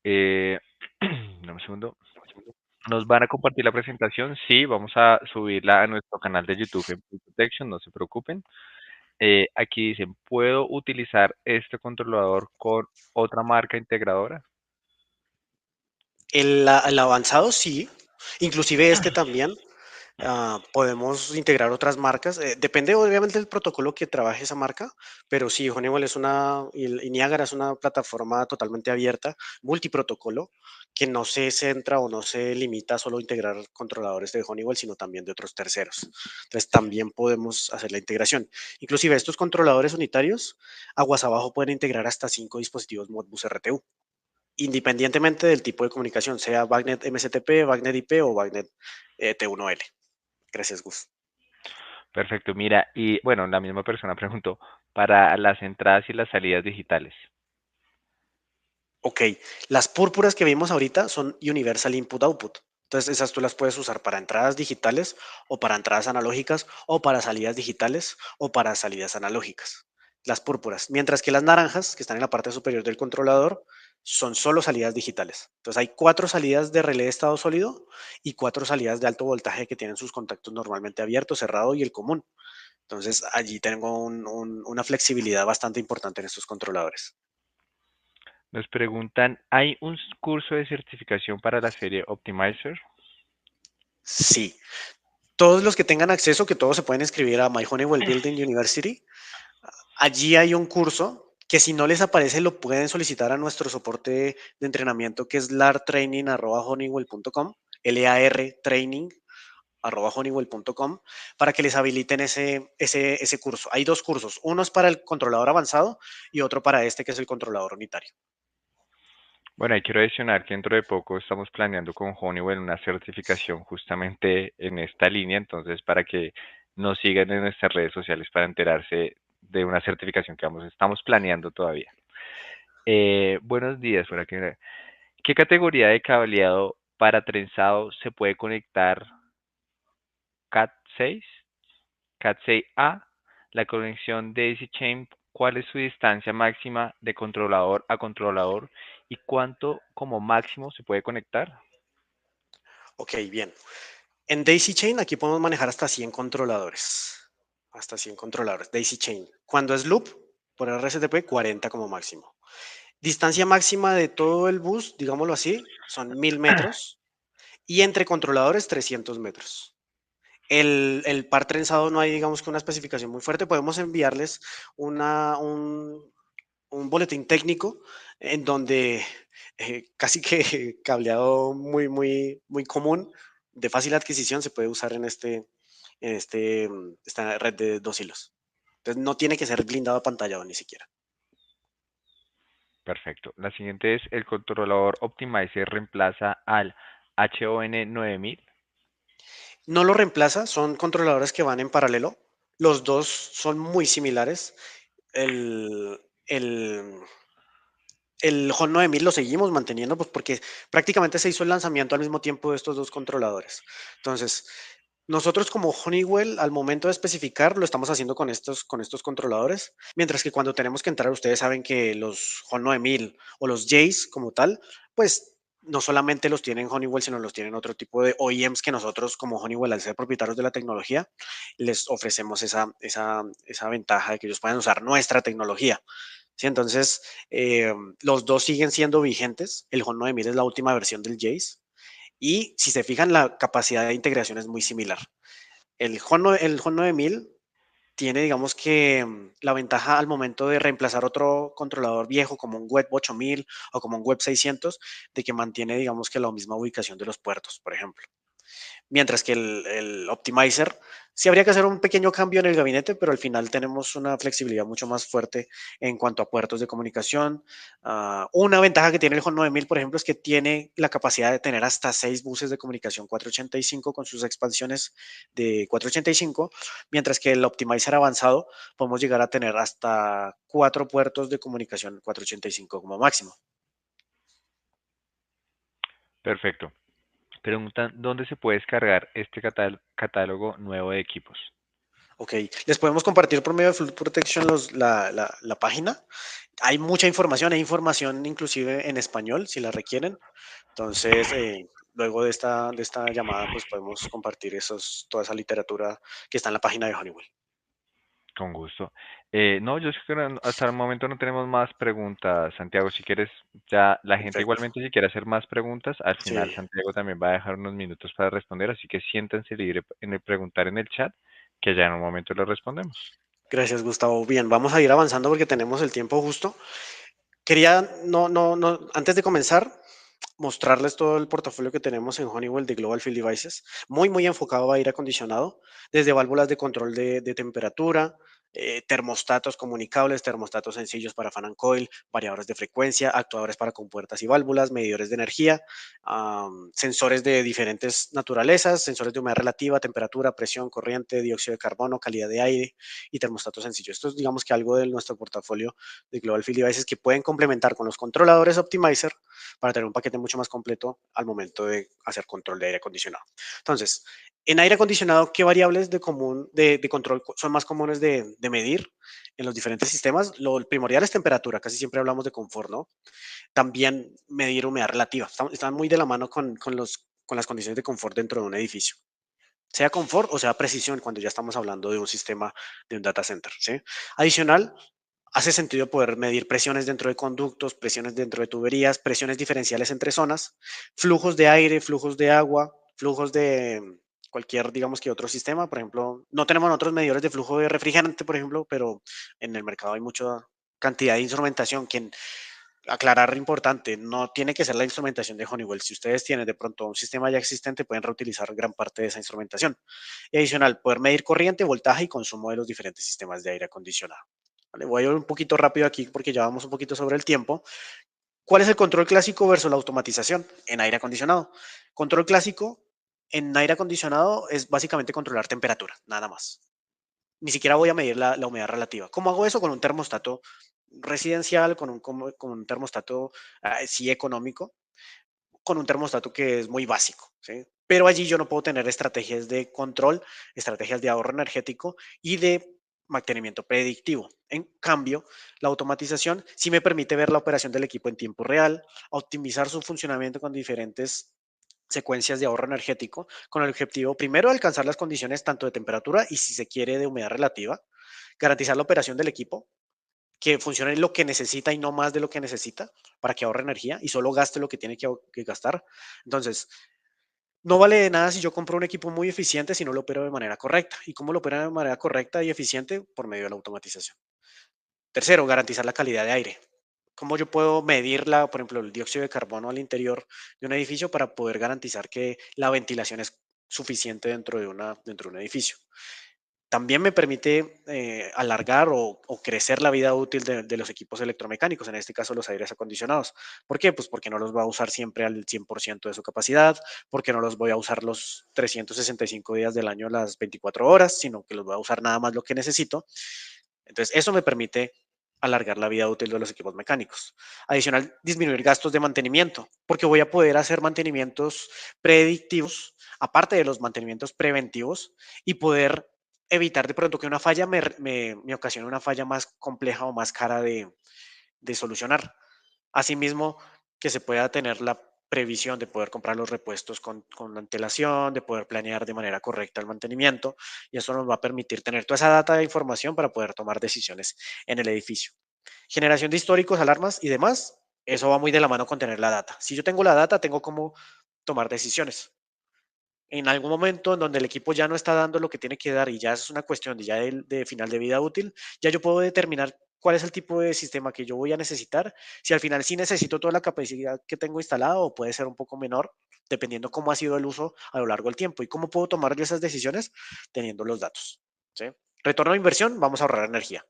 Dame un segundo. ¿Nos van a compartir la presentación? Sí, vamos a subirla a nuestro canal de YouTube en Full Protection, no se preocupen. Aquí dicen, ¿puedo utilizar este controlador con otra marca integradora? El avanzado sí, inclusive este también. Podemos integrar otras marcas. Depende obviamente del protocolo que trabaje esa marca, pero sí, Honeywell y Niagara es una plataforma totalmente abierta, multiprotocolo, que no se centra o no se limita a solo integrar controladores de Honeywell, sino también de otros terceros. Entonces también podemos hacer la integración. Inclusive estos controladores unitarios, aguas abajo, pueden integrar hasta 5 dispositivos Modbus RTU, independientemente del tipo de comunicación, sea Bagnet MSTP, Bagnet IP o Bagnet T1L. Gracias, Gus. Perfecto, mira, y bueno, la misma persona preguntó, para las entradas y las salidas digitales. Ok, las púrpuras que vimos ahorita son Universal Input Output. Entonces, esas tú las puedes usar para entradas digitales o para entradas analógicas o para salidas digitales o para salidas analógicas. Las púrpuras. Mientras que las naranjas, que están en la parte superior del controlador, son solo salidas digitales. Entonces, hay 4 salidas de relé de estado sólido y 4 salidas de alto voltaje que tienen sus contactos normalmente abierto, cerrado y el común. Entonces, allí tengo una flexibilidad bastante importante en estos controladores. Nos preguntan, ¿hay un curso de certificación para la serie Optimizer? Sí, todos los que tengan acceso, que todos se pueden inscribir a My Honeywell Building University. Allí hay un curso que, si no les aparece, lo pueden solicitar a nuestro soporte de entrenamiento, que es lartraining@honeywell.com, LAR Training honeywell.com para que les habiliten ese curso. Hay dos cursos, uno es para el controlador avanzado y otro para este que es el controlador unitario. Bueno, y quiero adicionar que dentro de poco estamos planeando con Honeywell una certificación justamente en esta línea, entonces para que nos sigan en nuestras redes sociales para enterarse de una certificación que estamos planeando todavía. Buenos días, por aquí. ¿Qué categoría de cableado para trenzado se puede conectar Cat6? Cat6A, la conexión Daisy Chain, ¿cuál es su distancia máxima de controlador a controlador y cuánto como máximo se puede conectar? Ok, bien. En Daisy Chain aquí podemos manejar hasta 100 controladores. Hasta 100 controladores. Daisy Chain. Cuando es loop, por RSTP, 40 como máximo. Distancia máxima de todo el bus, digámoslo así, son 1000 metros. Y entre controladores, 300 metros. El par trenzado no hay, digamos que una especificación muy fuerte. Podemos enviarles un boletín técnico en donde casi que cableado muy común, de fácil adquisición, se puede usar esta red de 2 hilos. Entonces no tiene que ser blindado apantallado ni siquiera. Perfecto. La siguiente es el controlador Optimizer reemplaza al HON 9000. No lo reemplaza, son controladores que van en paralelo. Los dos son muy similares. El, el, el HON 9000 lo seguimos manteniendo pues porque prácticamente se hizo el lanzamiento al mismo tiempo de estos dos controladores. Entonces, nosotros como Honeywell, al momento de especificar, lo estamos haciendo con estos controladores, mientras que cuando tenemos que entrar, ustedes saben que los HON 9000 o los Jays como tal, pues no solamente los tienen Honeywell, sino los tienen otro tipo de OEMs que nosotros como Honeywell, al ser propietarios de la tecnología, les ofrecemos esa ventaja de que ellos puedan usar nuestra tecnología. ¿Sí? Entonces, los dos siguen siendo vigentes. El HON 9000 es la última versión del Jace. Y si se fijan, la capacidad de integración es muy similar. El HON 9000 tiene, digamos que, la ventaja al momento de reemplazar otro controlador viejo como un Web 8000 o como un Web 600, de que mantiene, digamos que, la misma ubicación de los puertos, por ejemplo. Mientras que el Optimizer, sí habría que hacer un pequeño cambio en el gabinete, pero al final tenemos una flexibilidad mucho más fuerte en cuanto a puertos de comunicación. Una ventaja que tiene el HON 9000, por ejemplo, es que tiene la capacidad de tener hasta 6 buses de comunicación 485 con sus expansiones de 485, mientras que el Optimizer avanzado podemos llegar a tener hasta 4 puertos de comunicación 485 como máximo. Perfecto. Preguntan, ¿dónde se puede descargar este catálogo nuevo de equipos? Ok, les podemos compartir por medio de Flood Protection la página. Hay mucha información, hay información inclusive en español si la requieren. Entonces, luego de esta llamada, pues podemos compartir toda esa literatura que está en la página de Honeywell. Con gusto. No, yo creo que hasta el momento no tenemos más preguntas, Santiago. Si quieres, ya la gente Perfecto. igualmente si quiere hacer más preguntas, al final Sí, Santiago también va a dejar unos minutos para responder, así que siéntense libre en el preguntar en el chat, que ya en un momento le respondemos. gracias, Gustavo. Bien, vamos a ir avanzando porque tenemos el tiempo justo. Quería, no, antes de comenzar, mostrarles todo el portafolio que tenemos en Honeywell de Global Field Devices, muy enfocado a aire acondicionado, desde válvulas de control de temperatura, termostatos comunicables, termostatos sencillos para fan and coil, variadores de frecuencia, actuadores para compuertas y válvulas, medidores de energía, sensores de diferentes naturalezas, sensores de humedad relativa, temperatura, presión, corriente, dióxido de carbono, calidad de aire y termostatos sencillos. Esto es, digamos que algo de nuestro portafolio de Global Field Devices que pueden complementar con los controladores Optimizer para tener un paquete mucho más completo al momento de hacer control de aire acondicionado. Entonces, en aire acondicionado, ¿qué variables de control son más comunes de medir en los diferentes sistemas? Lo primordial es temperatura, casi siempre hablamos de confort, ¿no? También medir humedad relativa. Están muy de la mano con las condiciones de confort dentro de un edificio. Sea confort o sea precisión cuando ya estamos hablando de un sistema de un data center, ¿sí? Adicional, hace sentido poder medir presiones dentro de conductos, presiones dentro de tuberías, presiones diferenciales entre zonas, flujos de aire, flujos de agua, flujos de cualquier, digamos que otro sistema. Por ejemplo, no tenemos otros medidores de flujo de refrigerante, por ejemplo, pero en el mercado hay mucha cantidad de instrumentación que aclarar importante, no tiene que ser la instrumentación de Honeywell. Si ustedes tienen de pronto un sistema ya existente, pueden reutilizar gran parte de esa instrumentación. Y adicional, poder medir corriente, voltaje y consumo de los diferentes sistemas de aire acondicionado. ¿Vale? Voy a ir un poquito rápido aquí porque ya vamos un poquito sobre el tiempo. ¿Cuál es el control clásico versus la automatización en aire acondicionado? Control clásico en aire acondicionado es básicamente controlar temperatura, nada más. Ni siquiera voy a medir la humedad relativa. ¿Cómo hago eso? Con un termostato residencial, con un termostato sí económico, con un termostato que es muy básico, ¿sí? Pero allí yo no puedo tener estrategias de control, estrategias de ahorro energético y de mantenimiento predictivo. En cambio, la automatización sí me permite ver la operación del equipo en tiempo real, optimizar su funcionamiento con diferentes secuencias de ahorro energético, con el objetivo primero de alcanzar las condiciones tanto de temperatura y si se quiere de humedad relativa, garantizar la operación del equipo, que funcione lo que necesita y no más de lo que necesita para que ahorre energía y solo gaste lo que tiene que gastar. Entonces, no vale de nada si yo compro un equipo muy eficiente si no lo opero de manera correcta. ¿Y cómo lo opera de manera correcta y eficiente? Por medio de la automatización. Tercero, garantizar la calidad de aire. ¿Cómo yo puedo medir, por ejemplo, el dióxido de carbono al interior de un edificio para poder garantizar que la ventilación es suficiente dentro de un edificio? También me permite alargar o crecer la vida útil de los equipos electromecánicos, en este caso los aires acondicionados. ¿Por qué? Pues porque no los voy a usar siempre al 100% de su capacidad, porque no los voy a usar los 365 días del año, las 24 horas, sino que los voy a usar nada más lo que necesito. Entonces, eso me permite alargar la vida útil de los equipos mecánicos. Adicional, disminuir gastos de mantenimiento, porque voy a poder hacer mantenimientos predictivos, aparte de los mantenimientos preventivos, y poder evitar de pronto que una falla me ocasione una falla más compleja o más cara de solucionar. Asimismo, que se pueda tener la previsión de poder comprar los repuestos con antelación, de poder planear de manera correcta el mantenimiento, y eso nos va a permitir tener toda esa data de información para poder tomar decisiones en el edificio. Generación de históricos, alarmas y demás, eso va muy de la mano con tener la data. Si yo tengo la data, tengo cómo tomar decisiones. En algún momento en donde el equipo ya no está dando lo que tiene que dar y ya es una cuestión de final de vida útil, ya yo puedo determinar cuál es el tipo de sistema que yo voy a necesitar, si al final sí necesito toda la capacidad que tengo instalada o puede ser un poco menor, dependiendo cómo ha sido el uso a lo largo del tiempo y cómo puedo tomar yo esas decisiones teniendo los datos. ¿Sí? Retorno de inversión, vamos a ahorrar energía.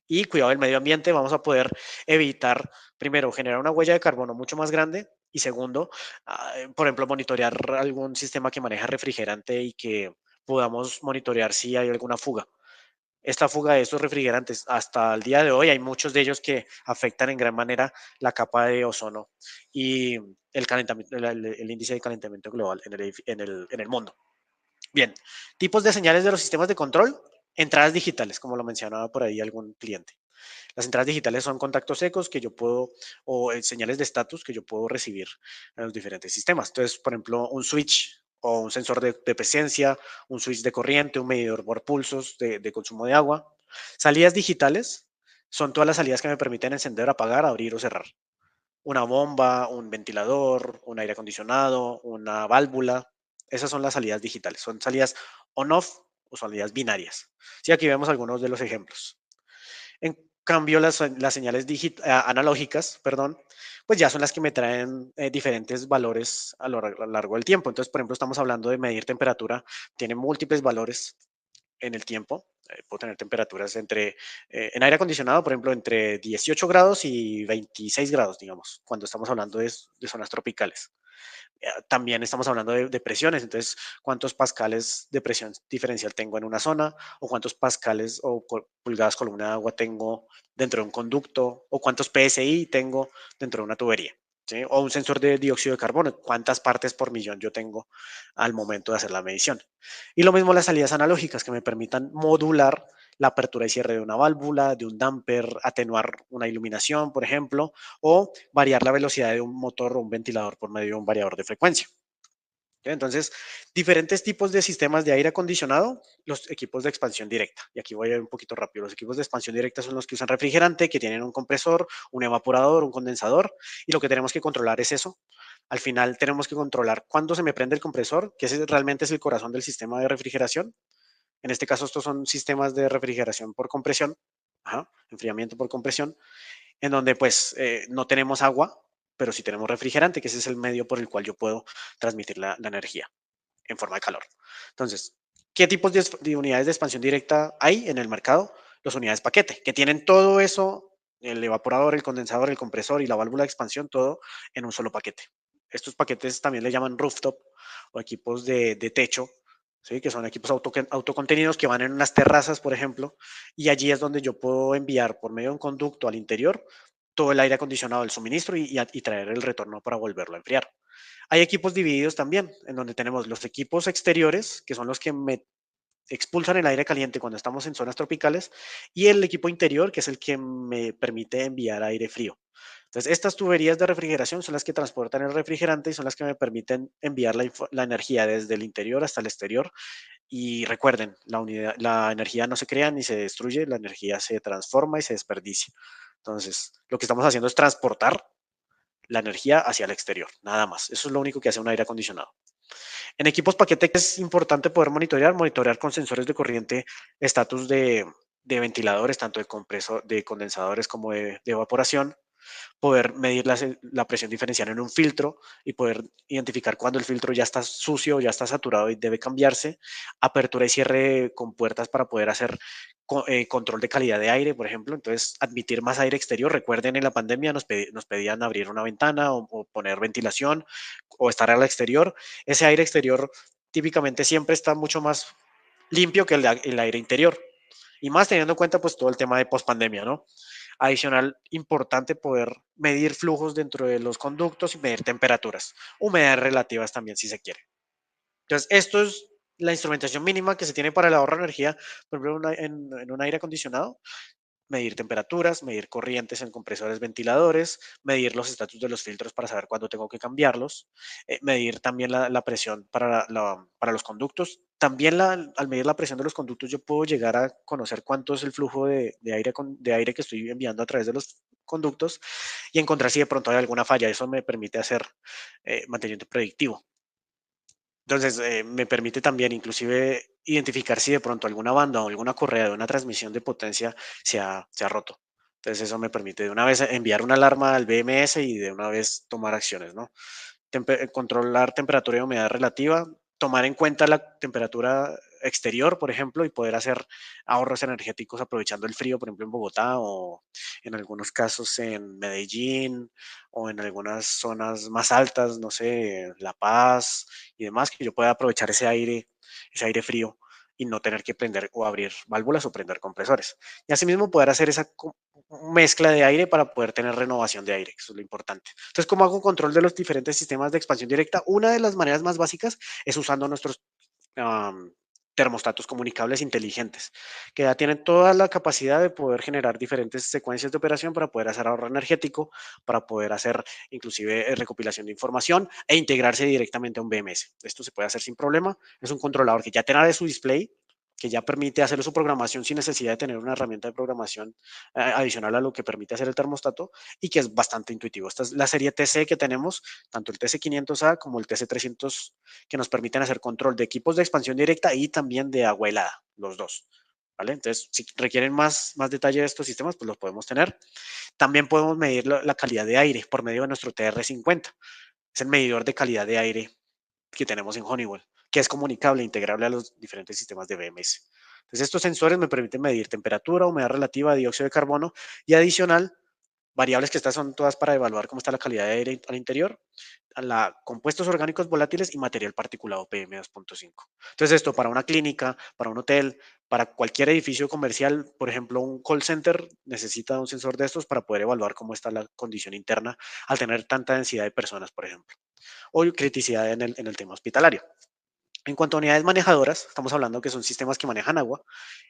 Y cuidado del medio ambiente, vamos a poder evitar, primero, generar una huella de carbono mucho más grande y segundo, por ejemplo, monitorear algún sistema que maneja refrigerante y que podamos monitorear si hay alguna fuga. Esta fuga de estos refrigerantes, hasta el día de hoy hay muchos de ellos que afectan en gran manera la capa de ozono y el calentamiento, el índice de calentamiento global en el mundo. Bien, tipos de señales de los sistemas de control, entradas digitales, como lo mencionaba por ahí algún cliente. Las entradas digitales son contactos secos que yo puedo, o señales de estatus que yo puedo recibir en los diferentes sistemas. Entonces, por ejemplo, un switch o un sensor de presencia, un switch de corriente, un medidor por pulsos de consumo de agua. Salidas digitales son todas las salidas que me permiten encender, apagar, abrir o cerrar. Una bomba, un ventilador, un aire acondicionado, una válvula. Esas son las salidas digitales. Son salidas on-off o salidas binarias. Sí, aquí vemos algunos de los ejemplos. En cambio, las señales analógicas, perdón, pues ya son las que me traen diferentes valores a lo largo del tiempo. Entonces, por ejemplo, estamos hablando de medir temperatura, tiene múltiples valores en el tiempo. Puedo tener temperaturas en aire acondicionado, por ejemplo, entre 18 grados y 26 grados, digamos, cuando estamos hablando de zonas tropicales. También estamos hablando de presiones, entonces, ¿cuántos pascales de presión diferencial tengo en una zona? ¿O cuántos pascales o pulgadas columna de agua tengo dentro de un conducto? ¿O cuántos PSI tengo dentro de una tubería? ¿Sí? O un sensor de dióxido de carbono, ¿cuántas partes por millón yo tengo al momento de hacer la medición? Y lo mismo las salidas analógicas que me permitan modular la apertura y cierre de una válvula, de un damper, atenuar una iluminación, por ejemplo, o variar la velocidad de un motor o un ventilador por medio de un variador de frecuencia. Entonces, diferentes tipos de sistemas de aire acondicionado, los equipos de expansión directa. Y aquí voy a ir un poquito rápido. Los equipos de expansión directa son los que usan refrigerante, que tienen un compresor, un evaporador, un condensador. Y lo que tenemos que controlar es eso. Al final tenemos que controlar cuándo se me prende el compresor, que ese realmente es el corazón del sistema de refrigeración. En este caso, estos son sistemas de refrigeración por compresión, enfriamiento por compresión. en donde pues no tenemos agua, pero sí tenemos refrigerante, que ese es el medio por el cual yo puedo transmitir la energía en forma de calor. Entonces, ¿qué tipos de unidades de expansión directa hay en el mercado? Las unidades paquete, que tienen todo eso, el evaporador, el condensador, el compresor y la válvula de expansión, todo en un solo paquete. Estos paquetes también le llaman rooftop o equipos de techo, ¿sí? Que son equipos autocontenidos que van en unas terrazas, por ejemplo, y allí es donde yo puedo enviar por medio de un conducto al interior todo el aire acondicionado, el suministro y traer el retorno para volverlo a enfriar. Hay equipos divididos también, en donde tenemos los equipos exteriores, que son los que me expulsan el aire caliente cuando estamos en zonas tropicales, y el equipo interior, que es el que me permite enviar aire frío. Entonces, estas tuberías de refrigeración son las que transportan el refrigerante y son las que me permiten enviar la energía desde el interior hasta el exterior. Y recuerden, la energía no se crea ni se destruye, la energía se transforma y se desperdicia. Entonces, lo que estamos haciendo es transportar la energía hacia el exterior, nada más. Eso es lo único que hace un aire acondicionado. En equipos paquete es importante poder monitorear con sensores de corriente estatus de ventiladores, tanto de compresor, de condensadores como de evaporación, poder medir la presión diferencial en un filtro y poder identificar cuando el filtro ya está sucio, ya está saturado y debe cambiarse, apertura y cierre con puertas para poder hacer control de calidad de aire, por ejemplo, entonces admitir más aire exterior. Recuerden, en la pandemia nos pedían abrir una ventana o poner ventilación o estar al exterior. Ese aire exterior típicamente siempre está mucho más limpio que el aire interior. Y más teniendo en cuenta pues todo el tema de pospandemia, ¿no? Adicional, importante poder medir flujos dentro de los conductos y medir temperaturas, humedades relativas también si se quiere. Entonces, esto es la instrumentación mínima que se tiene para el ahorro de energía, por ejemplo, en un aire acondicionado, medir temperaturas, medir corrientes en compresores ventiladores, medir los estatus de los filtros para saber cuándo tengo que cambiarlos, medir también la presión para los conductos. También al medir la presión de los conductos yo puedo llegar a conocer cuánto es el flujo de aire que estoy enviando a través de los conductos y encontrar si de pronto hay alguna falla. Eso me permite hacer mantenimiento predictivo. Entonces, me permite también inclusive identificar si de pronto alguna banda o alguna correa de una transmisión de potencia se ha roto. Entonces, eso me permite de una vez enviar una alarma al BMS y de una vez tomar acciones, ¿no? Controlar temperatura y humedad relativa, tomar en cuenta la temperatura exterior, por ejemplo, y poder hacer ahorros energéticos aprovechando el frío, por ejemplo, en Bogotá o en algunos casos en Medellín o en algunas zonas más altas, no sé, La Paz y demás, que yo pueda aprovechar ese aire frío y no tener que prender o abrir válvulas o prender compresores. Y asimismo poder hacer esa mezcla de aire para poder tener renovación de aire, que eso es lo importante. Entonces, ¿cómo hago control de los diferentes sistemas de expansión directa? Una de las maneras más básicas es usando nuestros um, termostatos comunicables inteligentes, que ya tienen toda la capacidad de poder generar diferentes secuencias de operación para poder hacer ahorro energético, para poder hacer inclusive recopilación de información e integrarse directamente a un BMS. Esto se puede hacer sin problema. Es un controlador que ya tiene su display, que ya permite hacer su programación sin necesidad de tener una herramienta de programación adicional a lo que permite hacer el termostato y que es bastante intuitivo. Esta es la serie TC que tenemos, tanto el TC500A como el TC300, que nos permiten hacer control de equipos de expansión directa y también de agua helada, los dos. ¿Vale? Entonces, si requieren más detalle de estos sistemas, pues los podemos tener. También podemos medir la calidad de aire por medio de nuestro TR50. Es el medidor de calidad de aire que tenemos en Honeywell, que es comunicable e integrable a los diferentes sistemas de BMS. Entonces, estos sensores me permiten medir temperatura, humedad relativa, dióxido de carbono y adicional, variables que estas son todas para evaluar cómo está la calidad de aire al interior, compuestos orgánicos volátiles y material particulado PM2.5. Entonces, esto para una clínica, para un hotel, para cualquier edificio comercial, por ejemplo, un call center necesita un sensor de estos para poder evaluar cómo está la condición interna al tener tanta densidad de personas, por ejemplo, o criticidad en el tema hospitalario. En cuanto a unidades manejadoras, estamos hablando que son sistemas que manejan agua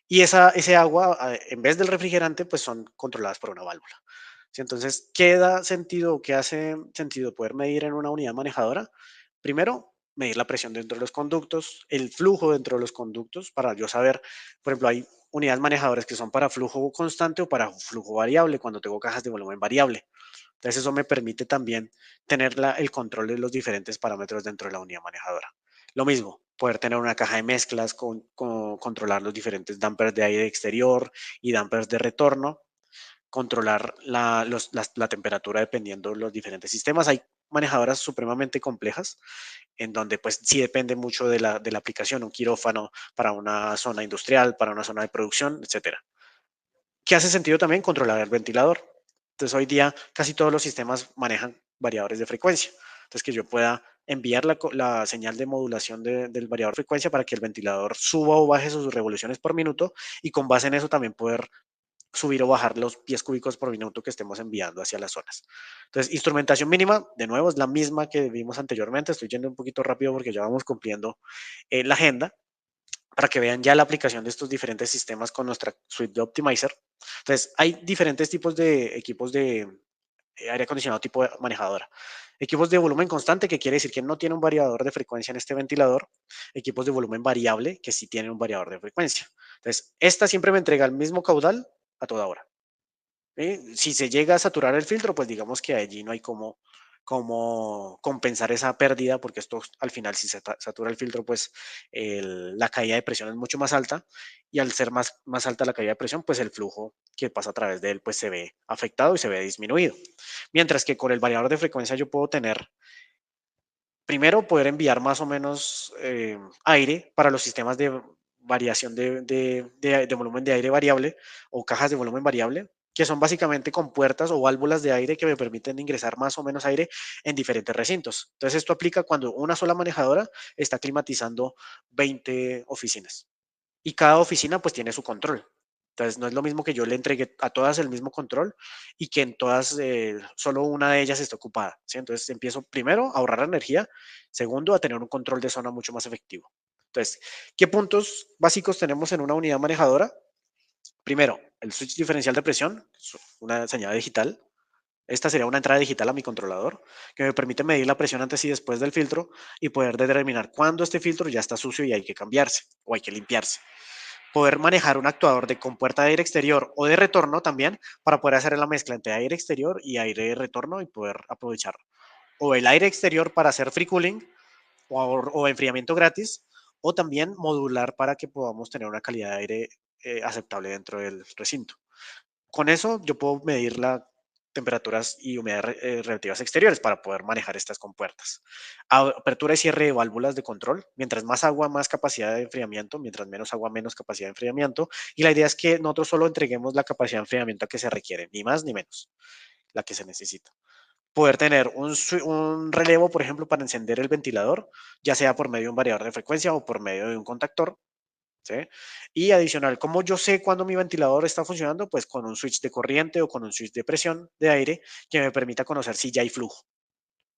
y ese agua, en vez del refrigerante, pues son controladas por una válvula. ¿Sí? Entonces, ¿qué da sentido, qué hace sentido poder medir en una unidad manejadora? Primero, medir la presión dentro de los conductos, el flujo dentro de los conductos, para yo saber, por ejemplo, hay unidades manejadoras que son para flujo constante o para flujo variable, cuando tengo cajas de volumen variable. Entonces, eso me permite también tener el control de los diferentes parámetros dentro de la unidad manejadora. Lo mismo, poder tener una caja de mezclas, controlar los diferentes dampers de aire exterior y dampers de retorno. controlar la temperatura dependiendo de los diferentes sistemas. Hay manejadoras supremamente complejas en donde pues sí depende mucho de la aplicación, un quirófano para una zona industrial, para una zona de producción, etcétera. ¿Qué hace sentido también? Controlar el ventilador. Entonces hoy día casi todos los sistemas manejan variadores de frecuencia. Entonces que yo pueda enviar la señal de modulación del variador de frecuencia para que el ventilador suba o baje sus revoluciones por minuto y con base en eso también poder subir o bajar los pies cúbicos por minuto que estemos enviando hacia las zonas. Entonces, instrumentación mínima, de nuevo, es la misma que vimos anteriormente. Estoy yendo un poquito rápido porque ya vamos cumpliendo la agenda para que vean ya la aplicación de estos diferentes sistemas con nuestra suite de Optimizer. Entonces, hay diferentes tipos de equipos de aire acondicionado tipo de manejadora. Equipos de volumen constante, que quiere decir que no tiene un variador de frecuencia en este ventilador. Equipos de volumen variable, que sí tienen un variador de frecuencia. Entonces, esta siempre me entrega el mismo caudal a toda hora. Si se llega a saturar el filtro, pues digamos que allí no hay cómo compensar esa pérdida, porque esto al final si se satura el filtro, pues la caída de presión es mucho más alta y al ser más alta la caída de presión, pues el flujo que pasa a través de él pues se ve afectado y se ve disminuido. Mientras que con el variador de frecuencia yo puedo tener, primero, poder enviar más o menos aire para los sistemas de variación de volumen de aire variable o cajas de volumen variable, que son básicamente compuertas o válvulas de aire que me permiten ingresar más o menos aire en diferentes recintos. Entonces, esto aplica cuando una sola manejadora está climatizando 20 oficinas y cada oficina pues tiene su control. Entonces, no es lo mismo que yo le entregue a todas el mismo control y que en todas solo una de ellas esté ocupada, ¿sí? Entonces, empiezo primero a ahorrar energía, segundo, a tener un control de zona mucho más efectivo. Entonces, ¿qué puntos básicos tenemos en una unidad manejadora? Primero, el switch diferencial de presión, una señal digital. Esta sería una entrada digital a mi controlador que me permite medir la presión antes y después del filtro y poder determinar cuándo este filtro ya está sucio y hay que cambiarse o hay que limpiarse. Poder manejar un actuador de compuerta de aire exterior o de retorno también para poder hacer la mezcla entre aire exterior y aire de retorno y poder aprovechar o el aire exterior para hacer free cooling o enfriamiento gratis o también modular para que podamos tener una calidad de aire aceptable dentro del recinto. Con eso yo puedo medir las temperaturas y humedad relativas exteriores para poder manejar estas compuertas. Apertura y cierre de válvulas de control. Mientras más agua, más capacidad de enfriamiento. Mientras menos agua, menos capacidad de enfriamiento. Y la idea es que nosotros solo entreguemos la capacidad de enfriamiento que se requiere, ni más ni menos, la que se necesita. Poder tener un relevo, por ejemplo, para encender el ventilador, ya sea por medio de un variador de frecuencia o por medio de un contactor, ¿sí? Y adicional, ¿cómo yo sé cuándo mi ventilador está funcionando? Pues con un switch de corriente o con un switch de presión de aire que me permita conocer si ya hay flujo,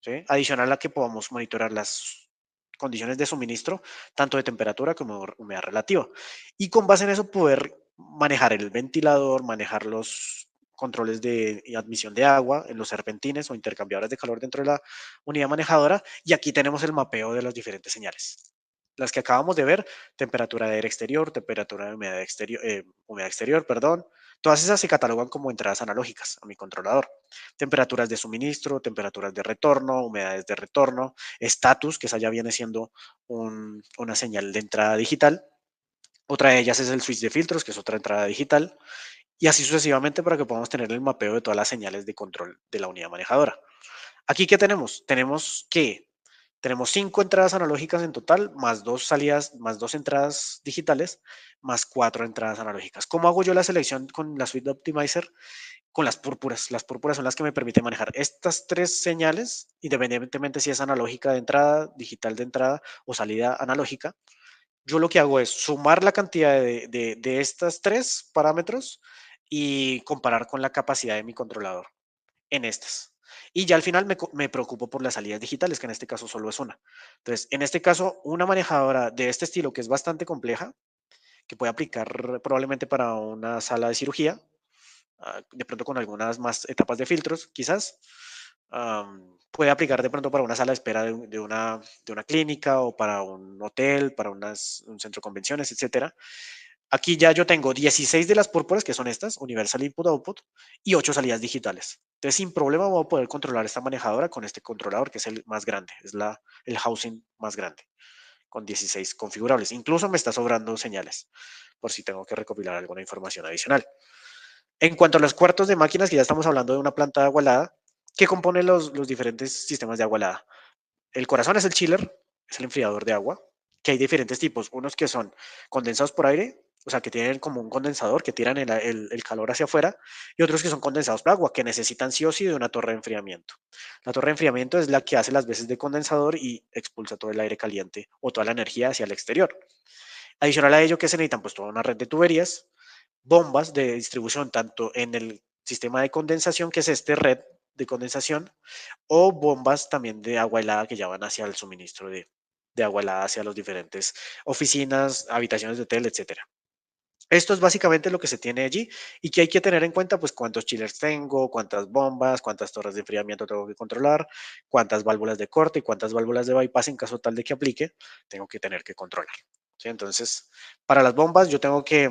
¿sí? Adicional a que podamos monitorear las condiciones de suministro, tanto de temperatura como humedad relativa. Y con base en eso poder manejar el ventilador, manejar los controles de admisión de agua en los serpentines o intercambiadores de calor dentro de la unidad manejadora. Y aquí tenemos el mapeo de las diferentes señales. Las que acabamos de ver, temperatura de aire exterior, temperatura de humedad exterior, perdón. Todas esas se catalogan como entradas analógicas a mi controlador. Temperaturas de suministro, temperaturas de retorno, humedades de retorno, estatus, que esa ya viene siendo una señal de entrada digital. Otra de ellas es el switch de filtros, que es otra entrada digital. Y así sucesivamente para que podamos tener el mapeo de todas las señales de control de la unidad manejadora. Aquí, ¿qué tenemos? Tenemos 5 entradas analógicas en total, más 2 salidas, más 2 entradas digitales, más 4 entradas analógicas. ¿Cómo hago yo la selección con la suite de Optimizer? Con las púrpuras. Las púrpuras son las que me permiten manejar estas 3 señales, independientemente si es analógica de entrada, digital de entrada o salida analógica. Yo lo que hago es sumar la cantidad de estas 3 parámetros y comparar con la capacidad de mi controlador en estas. Y ya al final me preocupo por las salidas digitales, que en este caso solo es una. Entonces, en este caso, una manejadora de este estilo, que es bastante compleja, que puede aplicar probablemente para una sala de cirugía, de pronto con algunas más etapas de filtros, quizás. Puede aplicar de pronto para una sala de espera de una clínica o para un hotel, para un centro de convenciones, etcétera. Aquí ya yo tengo 16 de las púrpuras, que son estas, Universal Input Output, y 8 salidas digitales. Entonces, sin problema voy a poder controlar esta manejadora con este controlador, que es el más grande, es el housing más grande, con 16 configurables. Incluso me está sobrando señales, por si tengo que recopilar alguna información adicional. En cuanto a los cuartos de máquinas, que ya estamos hablando de una planta de agua helada, ¿qué compone los diferentes sistemas de agua helada? El corazón es el chiller, es el enfriador de agua, que hay diferentes tipos, unos que son condensados por aire, o sea, que tienen como un condensador que tiran el calor hacia afuera, y otros que son condensados por agua, que necesitan sí o sí de una torre de enfriamiento. La torre de enfriamiento es la que hace las veces de condensador y expulsa todo el aire caliente o toda la energía hacia el exterior. Adicional a ello, ¿qué se necesitan? Pues toda una red de tuberías, bombas de distribución, tanto en el sistema de condensación, que es este red de condensación, o bombas también de agua helada que ya van hacia el suministro de agua helada hacia las diferentes oficinas, habitaciones de hotel, etcétera. Esto es básicamente lo que se tiene allí y que hay que tener en cuenta, pues cuántos chillers tengo, cuántas bombas, cuántas torres de enfriamiento tengo que controlar, cuántas válvulas de corte y cuántas válvulas de bypass en caso tal de que aplique, tengo que tener que controlar. ¿Sí? Entonces, para las bombas yo tengo que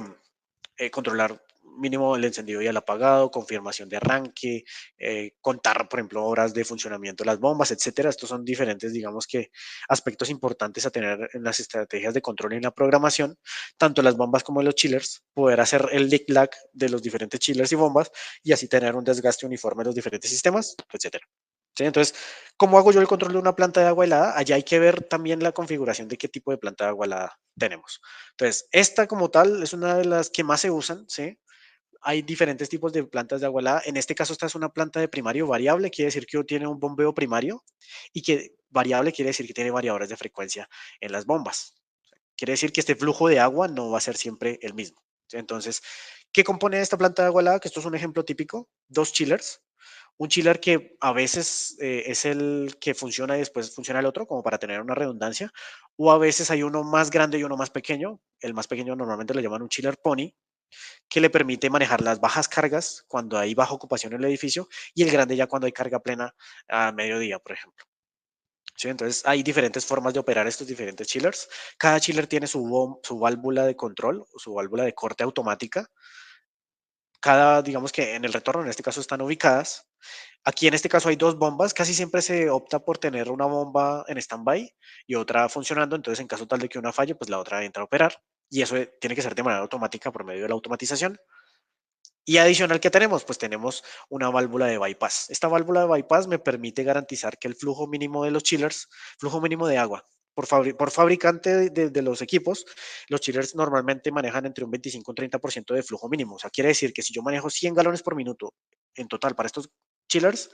controlar mínimo el encendido y el apagado, confirmación de arranque, contar, por ejemplo, horas de funcionamiento de las bombas, etcétera. Estos son diferentes, digamos que, aspectos importantes a tener en las estrategias de control y en la programación, tanto las bombas como los chillers, poder hacer el leak-lag de los diferentes chillers y bombas y así tener un desgaste uniforme de los diferentes sistemas, etcétera. ¿Sí? Entonces, ¿cómo hago yo el control de una planta de agua helada? Allá hay que ver también la configuración de qué tipo de planta de agua helada tenemos. Entonces, esta como tal es una de las que más se usan, ¿sí? Hay diferentes tipos de plantas de agua helada. En este caso, esta es una planta de primario variable, quiere decir que tiene un bombeo primario y que variable quiere decir que tiene variadores de frecuencia en las bombas. Quiere decir que este flujo de agua no va a ser siempre el mismo. ¿Sí? Entonces, ¿qué compone esta planta de agua helada? Que esto es un ejemplo típico, dos chillers. Un chiller que a veces es el que funciona y después funciona el otro, como para tener una redundancia, o a veces hay uno más grande y uno más pequeño. El más pequeño normalmente lo llaman un chiller pony, que le permite manejar las bajas cargas cuando hay baja ocupación en el edificio y el grande ya cuando hay carga plena a mediodía, por ejemplo. ¿Sí? Entonces hay diferentes formas de operar estos diferentes chillers. Cada chiller tiene su válvula de control, su válvula de corte automática. Cada, digamos que en el retorno, en este caso, están ubicadas. Aquí en este caso hay dos bombas, casi siempre se opta por tener una bomba en stand-by y otra funcionando, entonces en caso tal de que una falle, pues la otra entra a operar y eso tiene que ser de manera automática por medio de la automatización. Y adicional, ¿qué tenemos? Pues tenemos una válvula de bypass. Esta válvula de bypass me permite garantizar que el flujo mínimo de los chillers, flujo mínimo de agua, por fabricante de los equipos, los chillers normalmente manejan entre un 25 y un 30% de flujo mínimo. O sea, quiere decir que si yo manejo 100 galones por minuto en total para estos chillers,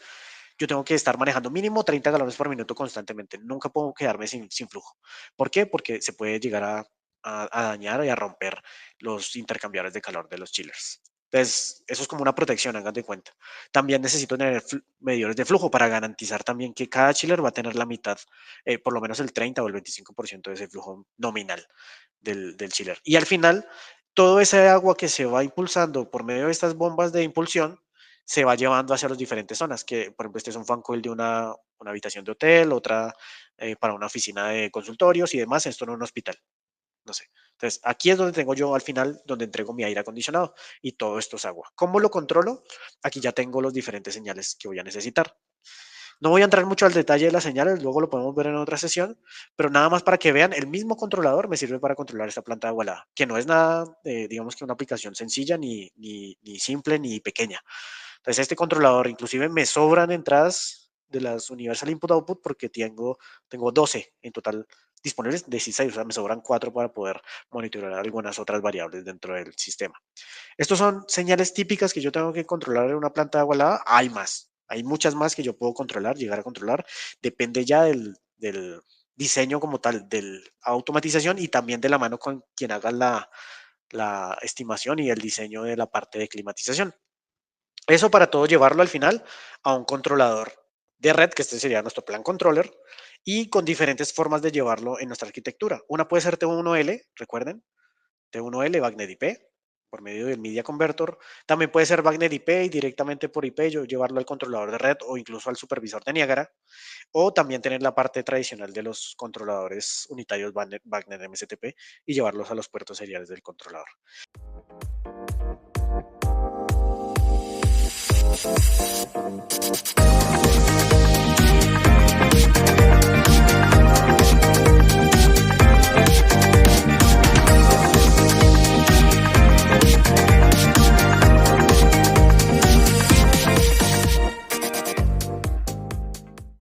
yo tengo que estar manejando mínimo 30 galones por minuto constantemente. Nunca puedo quedarme sin flujo. ¿Por qué? Porque se puede llegar a dañar y a romper los intercambiadores de calor de los chillers. Entonces, eso es como una protección, hagan de cuenta. También necesito tener medidores de flujo para garantizar también que cada chiller va a tener la mitad, por lo menos el 30 o el 25% de ese flujo nominal del chiller. Y al final, todo ese agua que se va impulsando por medio de estas bombas de impulsión se va llevando hacia las diferentes zonas, que por ejemplo este es un fan coil de una habitación de hotel, otra para una oficina de consultorios y demás, esto en un hospital, no sé. Entonces, aquí es donde tengo yo al final, donde entrego mi aire acondicionado y todo esto es agua. ¿Cómo lo controlo? Aquí ya tengo los diferentes señales que voy a necesitar. No voy a entrar mucho al detalle de las señales, luego lo podemos ver en otra sesión, pero nada más para que vean, el mismo controlador me sirve para controlar esta planta de agua helada, que no es nada, digamos que una aplicación sencilla, ni simple, ni pequeña. Entonces, este controlador, inclusive me sobran entradas de las Universal Input Output porque tengo 12 en total disponibles, 16, o sea, me sobran 4 para poder monitorear algunas otras variables dentro del sistema. Estos son señales típicas que yo tengo que controlar en una planta de agua helada. Hay más, hay muchas más que yo puedo controlar, llegar a controlar. Depende ya del diseño como tal, de la automatización y también de la mano con quien haga la estimación y el diseño de la parte de climatización. Eso para todo llevarlo al final a un controlador de red, que este sería nuestro plan controller, y con diferentes formas de llevarlo en nuestra arquitectura. Una puede ser T1L, recuerden, T1L, BACnet IP, por medio del Media Converter. También puede ser BACnet IP y directamente por IP yo llevarlo al controlador de red o incluso al supervisor de Niagara. O también tener la parte tradicional de los controladores unitarios BACnet MSTP y llevarlos a los puertos seriales del controlador.